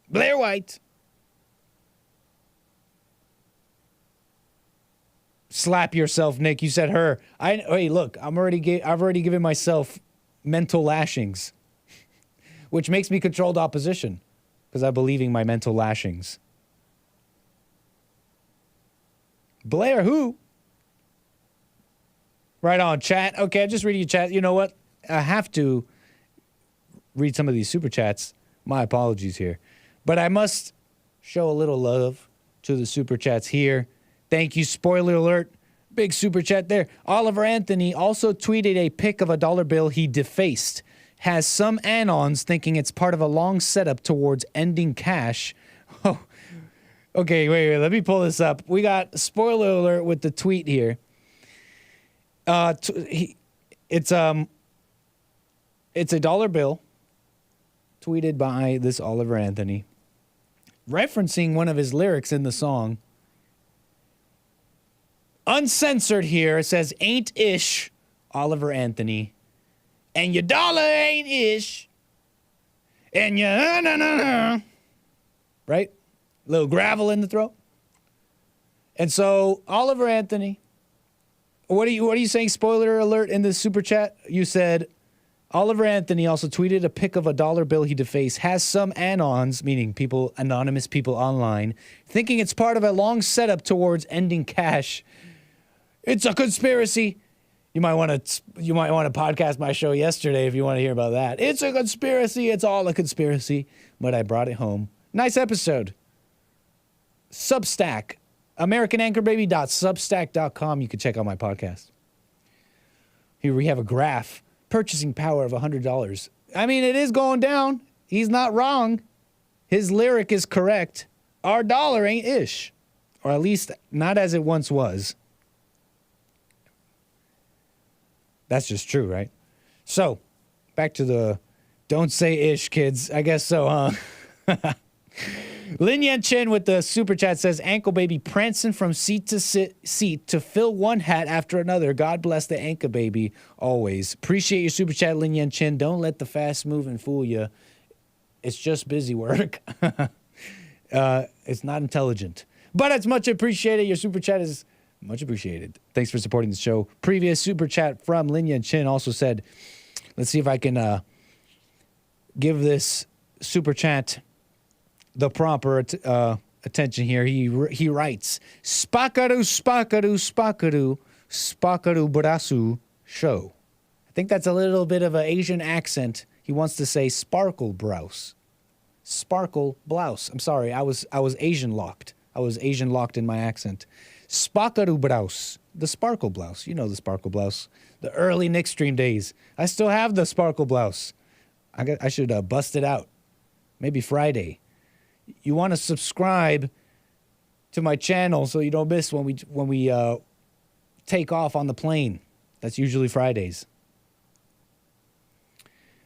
Blair White. Slap yourself, Nick. You said her. Hey, look, I've already given myself mental lashings, which makes me controlled opposition because I'm believing my mental lashings. Blair who? Right on, chat. Okay, I'm just reading your chat. You know what? I have to read some of these super chats. My apologies here. But I must show a little love to the super chats here. Thank you. Spoiler alert. Big super chat there. Oliver Anthony also tweeted a pic of a dollar bill he defaced. Has some anons thinking it's part of a long setup towards ending cash. Oh, okay, wait. Let me pull this up. We got spoiler alert with the tweet here. It's a dollar bill tweeted by this Oliver Anthony, referencing one of his lyrics in the song. Uncensored here, it says, ain't ish, Oliver Anthony, and your dollar ain't ish, and your right? Little gravel in the throat. And so, Oliver Anthony, what are you saying, spoiler alert, in the super chat? You said, Oliver Anthony also tweeted a pic of a dollar bill he defaced, has some anons, meaning people, anonymous people online, thinking it's part of a long setup towards ending cash. It's a conspiracy. You might want to podcast my show yesterday if you want to hear about that. It's a conspiracy. It's all a conspiracy. But I brought it home. Nice episode. Substack. AmericanAnchorBaby.substack.com. You can check out my podcast. Here we have a graph. Purchasing power of $100. I mean, it is going down. He's not wrong. His lyric is correct. Our dollar ain't ish. Or at least not as it once was. That's just true, right? So, back to the don't say ish, kids. I guess so, huh? Lin Yan Chen with the super chat says, Ankle Baby prancing from seat to seat to fill one hat after another. God bless the Ankle Baby always. Appreciate your super chat, Lin Yan Chen. Don't let the fast moving fool you. It's just busy work. It's not intelligent. But it's much appreciated. Your super chat is much appreciated. Thanks for supporting the show. Previous super chat from Lin Yan Chen also said, let's see if I can give this super chat the proper attention here. He writes, Spakaru, Spakaru, Spakaru, Spakaru Brasu show. I think that's a little bit of an Asian accent. He wants to say sparkle blouse. Sparkle blouse. I'm sorry, I was Asian locked. I was Asian locked in my accent. 𝒏𝒂𝒊𝒂𝒍�, the sparkle blouse. You know the sparkle blouse. The early Nick stream days. I still have the sparkle blouse. I should bust it out. Maybe Friday. You want to subscribe to my channel so you don't miss when we take off on the plane. That's usually Fridays.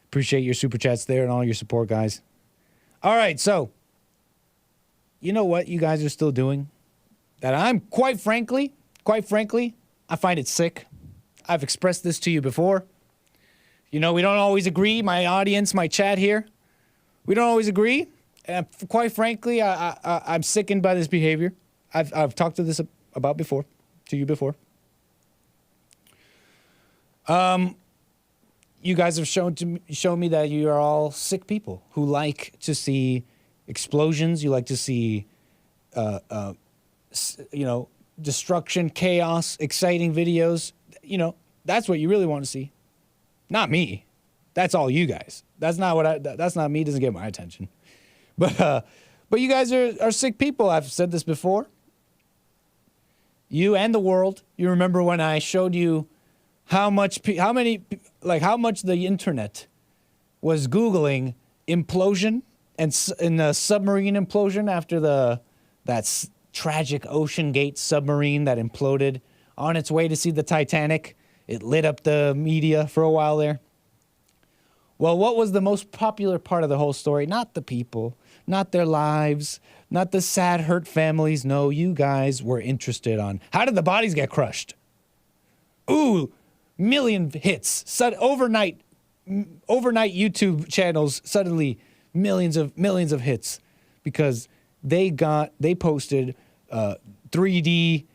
Appreciate your super chats there and all your support, guys. All right, so you know what you guys are still doing? That I'm quite frankly, I find it sick. I've expressed this to you before. You know, we don't always agree, my audience, my chat here. We don't always agree. And quite frankly, I'm sickened by this behavior. I've talked to this about before, to you before. You guys have shown me that you are all sick people who like to see explosions. You like to see, you know, destruction, chaos, exciting videos. You know, that's what you really want to see. Not me. That's all you guys. That's not what that's not me. Doesn't get my attention. But you guys are sick people. I've said this before. You and the world. You remember when I showed you how much the internet was Googling implosion and submarine implosion after that tragic Ocean Gate submarine that imploded on its way to see the Titanic. It lit up the media for a while there. Well, what was the most popular part of the whole story? Not the people, not their lives, not the sad, hurt families. No, you guys were interested on how did the bodies get crushed? Ooh, million hits. Overnight YouTube channels suddenly millions of hits because they posted 3D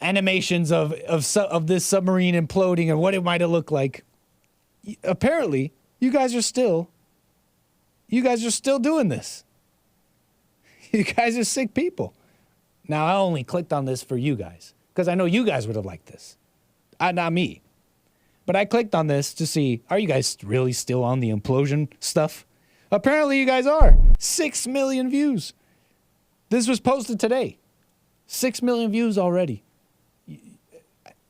animations of this submarine imploding and what it might have looked like. Apparently, you guys are still doing this. You guys are sick people. Now, I only clicked on this for you guys because I know you guys would have liked this. Not me. But I clicked on this to see, are you guys really still on the implosion stuff? Apparently, you guys are. 6 million views. This was posted today. 6 million views already.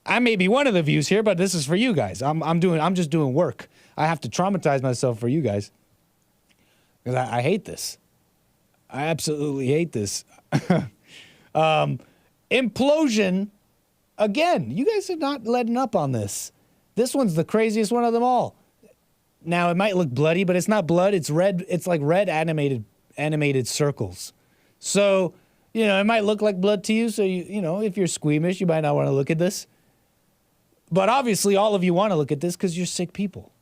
I may be one of the views here, but this is for you guys. I'm just doing work. I have to traumatize myself for you guys. Because I hate this. I absolutely hate this. Implosion, again, you guys are not letting up on this. This one's the craziest one of them all. Now, it might look bloody, but it's not blood. It's red. It's like red animated circles. So, you know, it might look like blood to you. So, you know, if you're squeamish, you might not want to look at this. But obviously, all of you want to look at this because you're sick people.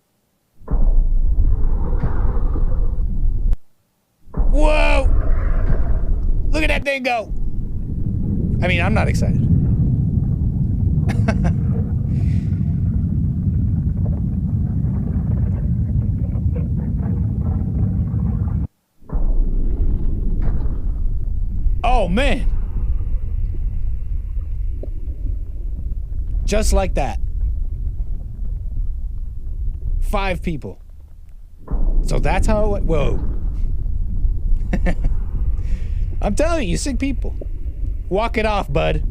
Whoa! Look at that thing go. I mean, I'm not excited. Oh, man. Just like that. 5 people. So that's how it went. Whoa. I'm telling you, sick people. Walk it off, bud.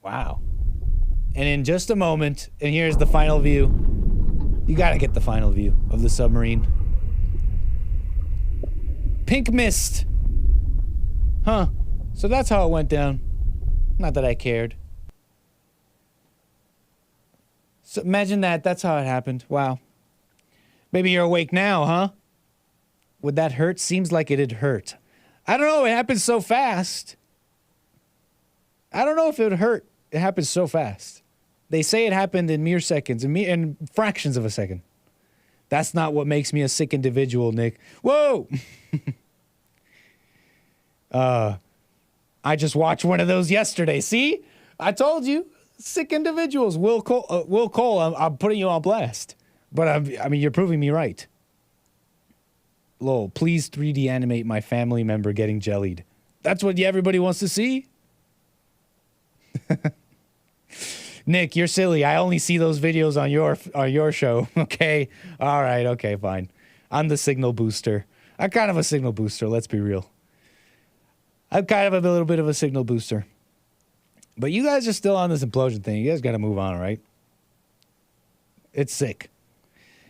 Wow. And in just a moment, and here's the final view. You gotta get the final view of the submarine. Pink mist. Huh. So that's how it went down. Not that I cared. So imagine that. That's how it happened. Wow. Maybe you're awake now, huh? Would that hurt? Seems like it'd hurt. I don't know. It happened so fast. I don't know if it would hurt. It happened so fast. They say it happened in mere seconds, in fractions of a second. That's not what makes me a sick individual, Nick. Whoa! I just watched one of those yesterday. See? I told you. Sick individuals. Will Cole, I'm putting you on blast. But I mean, you're proving me right. Lol, please 3D animate my family member getting jellied. That's what everybody wants to see? Nick, you're silly. I only see those videos on your show. Okay? All right, okay, fine. I'm the signal booster. I'm kind of a signal booster, let's be real. I'm kind of a little bit of a signal booster. But you guys are still on this implosion thing. You guys got to move on, right? It's sick.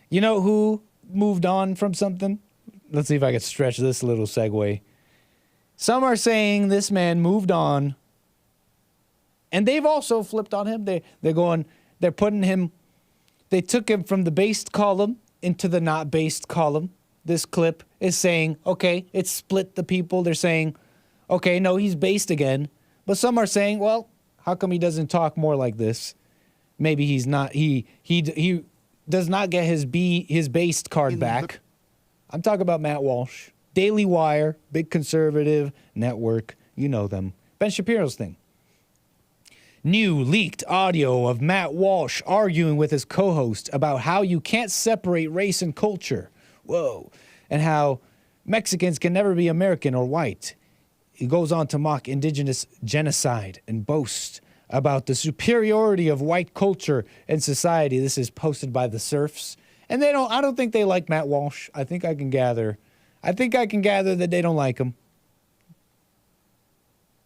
You know who moved on from something? Let's see if I can stretch this little segue. Some are saying this man moved on, and they've also flipped on him. They're putting him, they took him from the based column into the not based column. This clip is saying, okay, it's split the people. They're saying, okay, no, he's based again. But some are saying, well, how come he doesn't talk more like this? Maybe he's not, he does not get his based card back. I'm talking about Matt Walsh. Daily Wire, big conservative network. You know them. Ben Shapiro's thing. New leaked audio of Matt Walsh arguing with his co-host about how you can't separate race and culture. Whoa. And how Mexicans can never be American or white. He goes on to mock indigenous genocide and boast about the superiority of white culture and society. This is posted by the Serfs. And I don't think they like Matt Walsh. I think I can gather that they don't like him.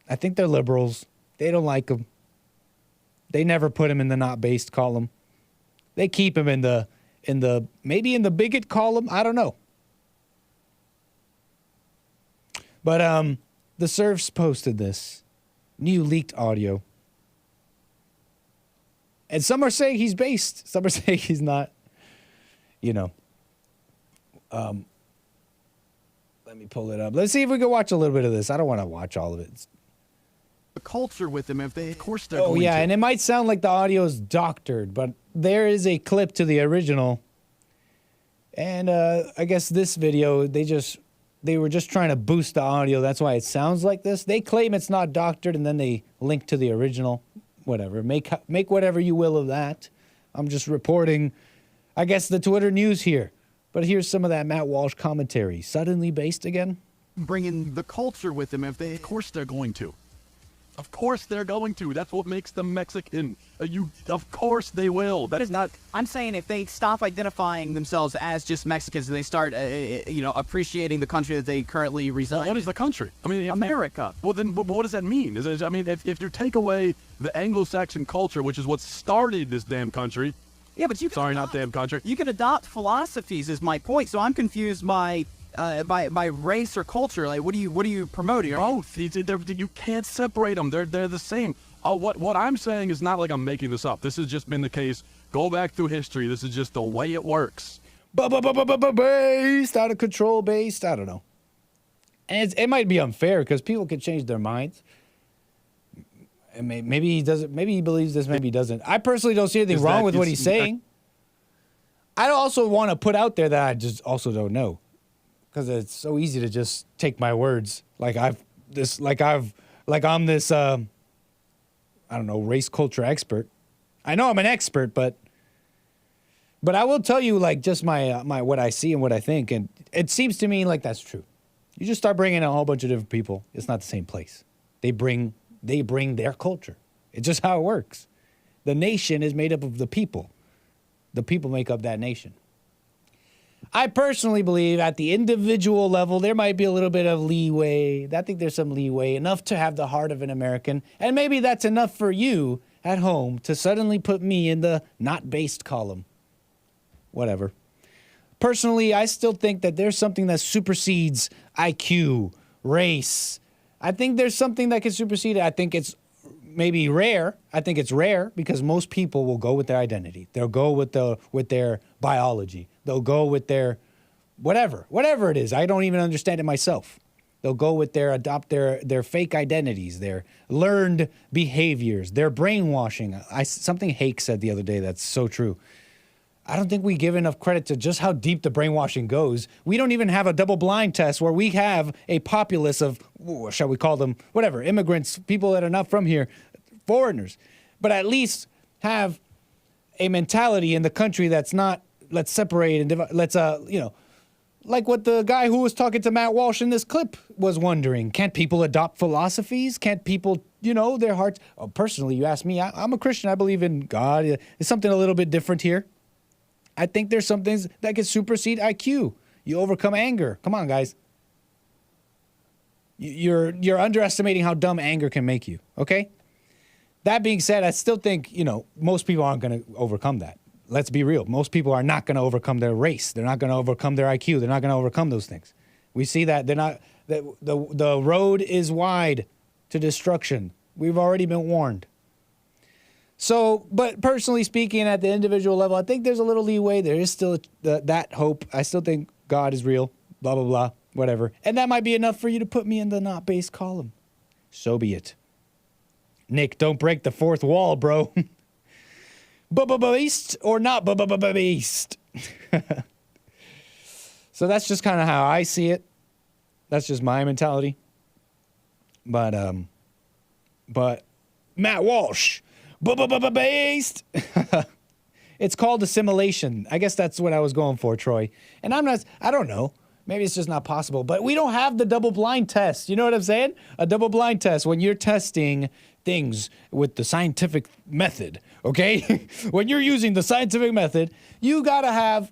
I think they're liberals. They don't like him. They never put him in the not based column. They keep him in the maybe in the bigot column. I don't know. But the Serfs posted this new leaked audio. And some are saying he's based. Some are saying he's not. You know. Let me pull it up. Let's see if we can watch a little bit of this. I don't want to watch all of it. The culture with them, of course they're going to. Oh, yeah, and it might sound like the audio is doctored, but there is a clip to the original. And I guess this video, they were just trying to boost the audio. That's why it sounds like this. They claim it's not doctored, and then they link to the original. Whatever. Make whatever you will of that. I'm just reporting, I guess, the Twitter news here. But here's some of that Matt Walsh commentary. Suddenly based again? Bringing the culture with them, of course they're going to. Of course they're going to. That's what makes them Mexican. Of course they will. That is not. I'm saying if they stop identifying themselves as just Mexicans and they start, appreciating the country that they currently reside. What is the country? I mean, America. Well, then, what does that mean? If you take away the Anglo-Saxon culture, which is what started this damn country. Yeah, but not damn country. You can adopt philosophies, is my point. So I'm confused by race or culture. Like, what are you promoting? Both. You can't separate them. They're the same. What I'm saying is not like I'm making this up. This has just been the case. Go back through history. This is just the way it works. Based, out of control, based. I don't know. And it might be unfair because people can change their minds. And maybe he doesn't. Maybe he believes this. Maybe he doesn't. I personally don't see anything wrong with what he's saying. I also want to put out there that I just also don't know, because it's so easy to just take my words like I'm this I don't know, race culture expert. I know I'm an expert, but I will tell you like just my what I see and what I think, and it seems to me like that's true. You just start bringing in a whole bunch of different people. It's not the same place. They bring their culture. It's just how it works. The nation is made up of the people. The people make up that nation. I personally believe at the individual level, there might be a little bit of leeway. I think there's some leeway, enough to have the heart of an American. And maybe that's enough for you at home to suddenly put me in the not based column. Whatever. Personally, I still think that there's something that supersedes IQ, race. I think there's something that can supersede it. I think it's maybe rare. I think it's rare because most people will go with their identity. They'll go with their biology. They'll go with their whatever it is. I don't even understand it myself. They'll go with adopt their fake identities, their learned behaviors, their brainwashing. Something Hake said the other day that's so true. I don't think we give enough credit to just how deep the brainwashing goes. We don't even have a double-blind test where we have a populace of, shall we call them, whatever, immigrants, people that are not from here, foreigners, but at least have a mentality in the country that's not, let's separate and divide, let's, like what the guy who was talking to Matt Walsh in this clip was wondering. Can't people adopt philosophies? Can't people, their hearts? Oh, personally, you ask me, I'm a Christian. I believe in God. It's something a little bit different here. I think there's some things that can supersede IQ. You overcome anger. Come on, guys. You're underestimating how dumb anger can make you, okay? That being said, I still think, most people aren't going to overcome that. Let's be real. Most people are not going to overcome their race. They're not going to overcome their IQ. They're not going to overcome those things. We see that the road is wide to destruction. We've already been warned. So, but personally speaking, at the individual level, I think there's a little leeway. There is still that hope. I still think God is real, blah, blah, blah, whatever. And that might be enough for you to put me in the not based column. So be it. Nick, don't break the fourth wall, bro. Beast or not beast. So that's just kind of how I see it. That's just my mentality. But Matt Walsh, based. It's called assimilation. I guess that's what I was going for, Troy. And I don't know. Maybe it's just not possible. But we don't have the double blind test. You know what I'm saying? A double blind test when you're testing things with the scientific method, okay? When you're using the scientific method, you gotta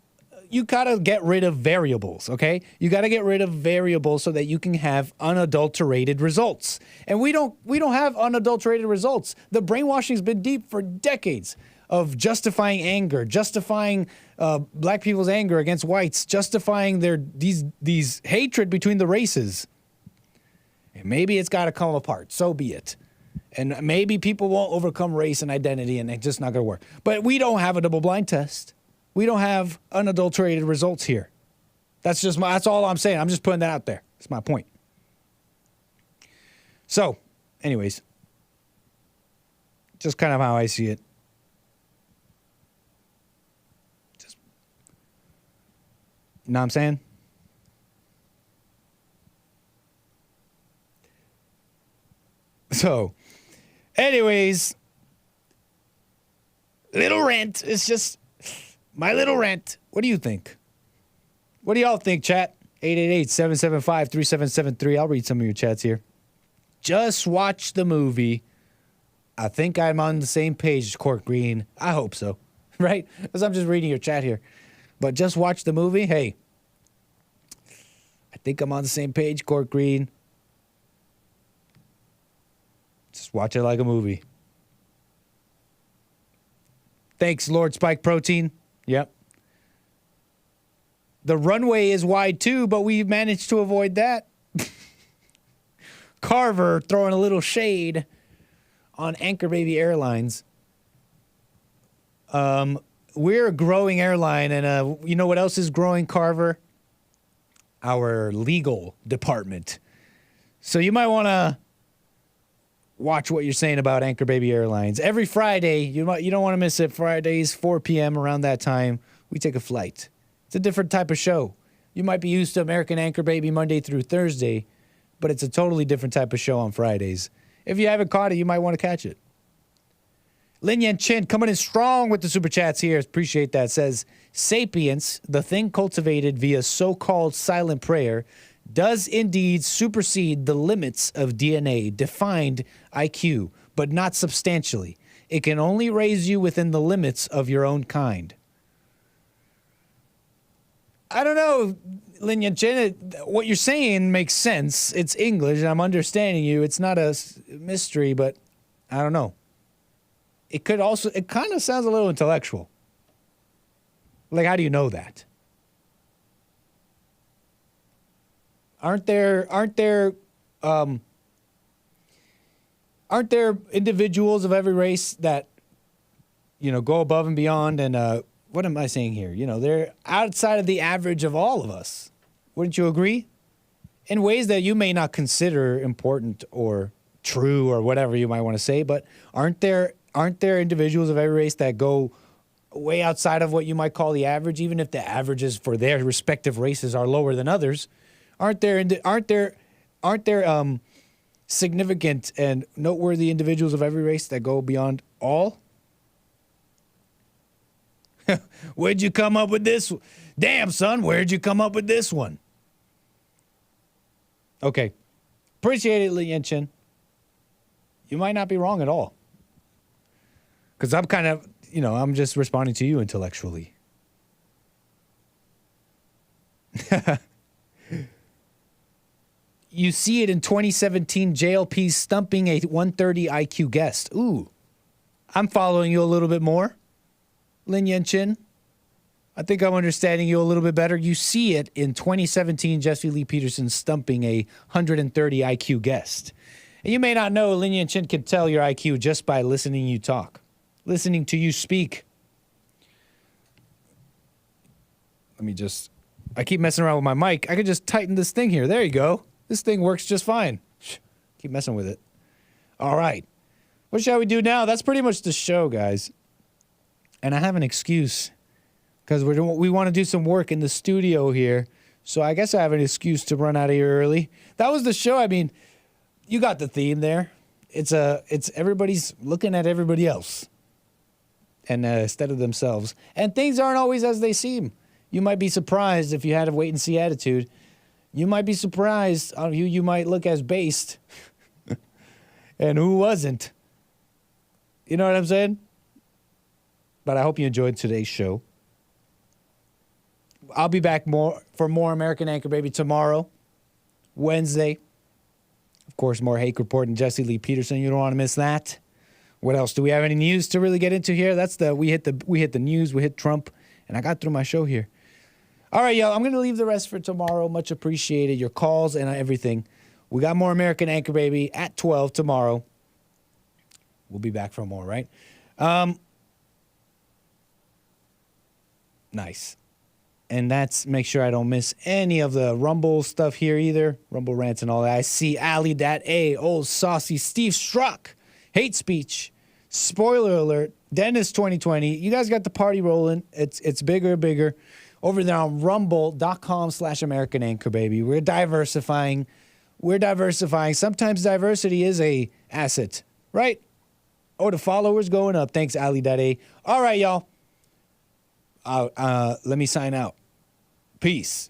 get rid of variables, okay? You gotta get rid of variables so that you can have unadulterated results. And we don't have unadulterated results. The brainwashing's been deep for decades of justifying anger, justifying black people's anger against whites, justifying these hatred between the races. And maybe it's gotta come apart. So be it. And maybe people won't overcome race and identity, and it's just not going to work. But we don't have a double-blind test. We don't have unadulterated results here. That's all I'm saying. I'm just putting that out there. That's my point. So, anyways, just kind of how I see it. You know what I'm saying? So, anyways, little rant. It's just my little rant. What do you think? What do y'all think, chat? 888-775-3773. I'll read some of your chats here. Just watch the movie. I think I'm on the same page, Court Green. I hope so, right? Because I'm just reading your chat here. But just watch the movie. Hey, I think I'm on the same page, Court Green. Just watch it like a movie. Thanks, Lord Spike Protein. Yep. The runway is wide too, but we managed to avoid that. Carver throwing a little shade on Anchor Baby Airlines. We're a growing airline, and you know what else is growing, Carver? Our legal department. So you might want to watch what you're saying about Anchor Baby Airlines. Every Friday, you don't want to miss it. Fridays, 4 p.m. around that time, we take a flight. It's a different type of show. You might be used to American Anchor Baby Monday through Thursday, but it's a totally different type of show on Fridays. If you haven't caught it, you might want to catch it. Lin Yan Chin coming in strong with the super chats here. Appreciate that. Says, sapience, the thing cultivated via so-called silent prayer, does indeed supersede the limits of DNA, defined IQ, but not substantially. It can only raise you within the limits of your own kind. I don't know, Lin Yan Chen, what you're saying makes sense. It's English, and I'm understanding you. It's not a mystery, but I don't know. It kind of sounds a little intellectual. Like, how do you know that? Aren't there individuals of every race that, go above and beyond? And what am I saying here? They're outside of the average of all of us. Wouldn't you agree? In ways that you may not consider important or true or whatever you might want to say, but aren't there individuals of every race that go way outside of what you might call the average, even if the averages for their respective races are lower than others? Aren't there significant and noteworthy individuals of every race that go beyond all? Where'd you come up with this? Damn, son, where'd you come up with this one? Okay. Appreciate it, Li Yan-Chen. You might not be wrong at all. Because I'm kind of, I'm just responding to you intellectually. You see it in 2017 JLP stumping a 130 IQ guest. Ooh, I'm following you a little bit more. Lin Yen Chin. I think I'm understanding you a little bit better. You see it in 2017 Jesse Lee Peterson stumping a 130 IQ guest. And you may not know Lin Yen Chin can tell your IQ just by listening you talk, listening to you speak. I keep messing around with my mic. I could just tighten this thing here. There you go. This thing works just fine. Keep messing with it. All right. What shall we do now? That's pretty much the show, guys. And I have an excuse because we want to do some work in the studio here. So I guess I have an excuse to run out of here early. That was the show. I mean, you got the theme there. It's everybody's looking at everybody else and instead of themselves. And things aren't always as they seem. You might be surprised if you had a wait and see attitude. You might be surprised on who you might look as based and who wasn't. You know what I'm saying? But I hope you enjoyed today's show. I'll be back for more American Anchor Baby tomorrow, Wednesday. Of course, more Hake Report and Jesse Lee Peterson. You don't want to miss that. What else? Do we have any news to really get into here? We hit the news, we hit Trump, and I got through my show here. All right, y'all, I'm going to leave the rest for tomorrow. Much appreciated. Your calls and everything. We got more American Anchor Baby at 12 tomorrow. We'll be back for more, right? Nice. And make sure I don't miss any of the Rumble stuff here either. Rumble rants and all that. I see Ali Dat A, Old Saucy, Steve Struck, Hate Speech, Spoiler Alert, Dennis 2020. You guys got the party rolling. It's bigger and bigger. Over there on rumble.com/American Anchor Baby. We're diversifying. Sometimes diversity is a asset, right? Oh, the followers going up. Thanks, Ali Dat A. All right, y'all. Let me sign out. Peace.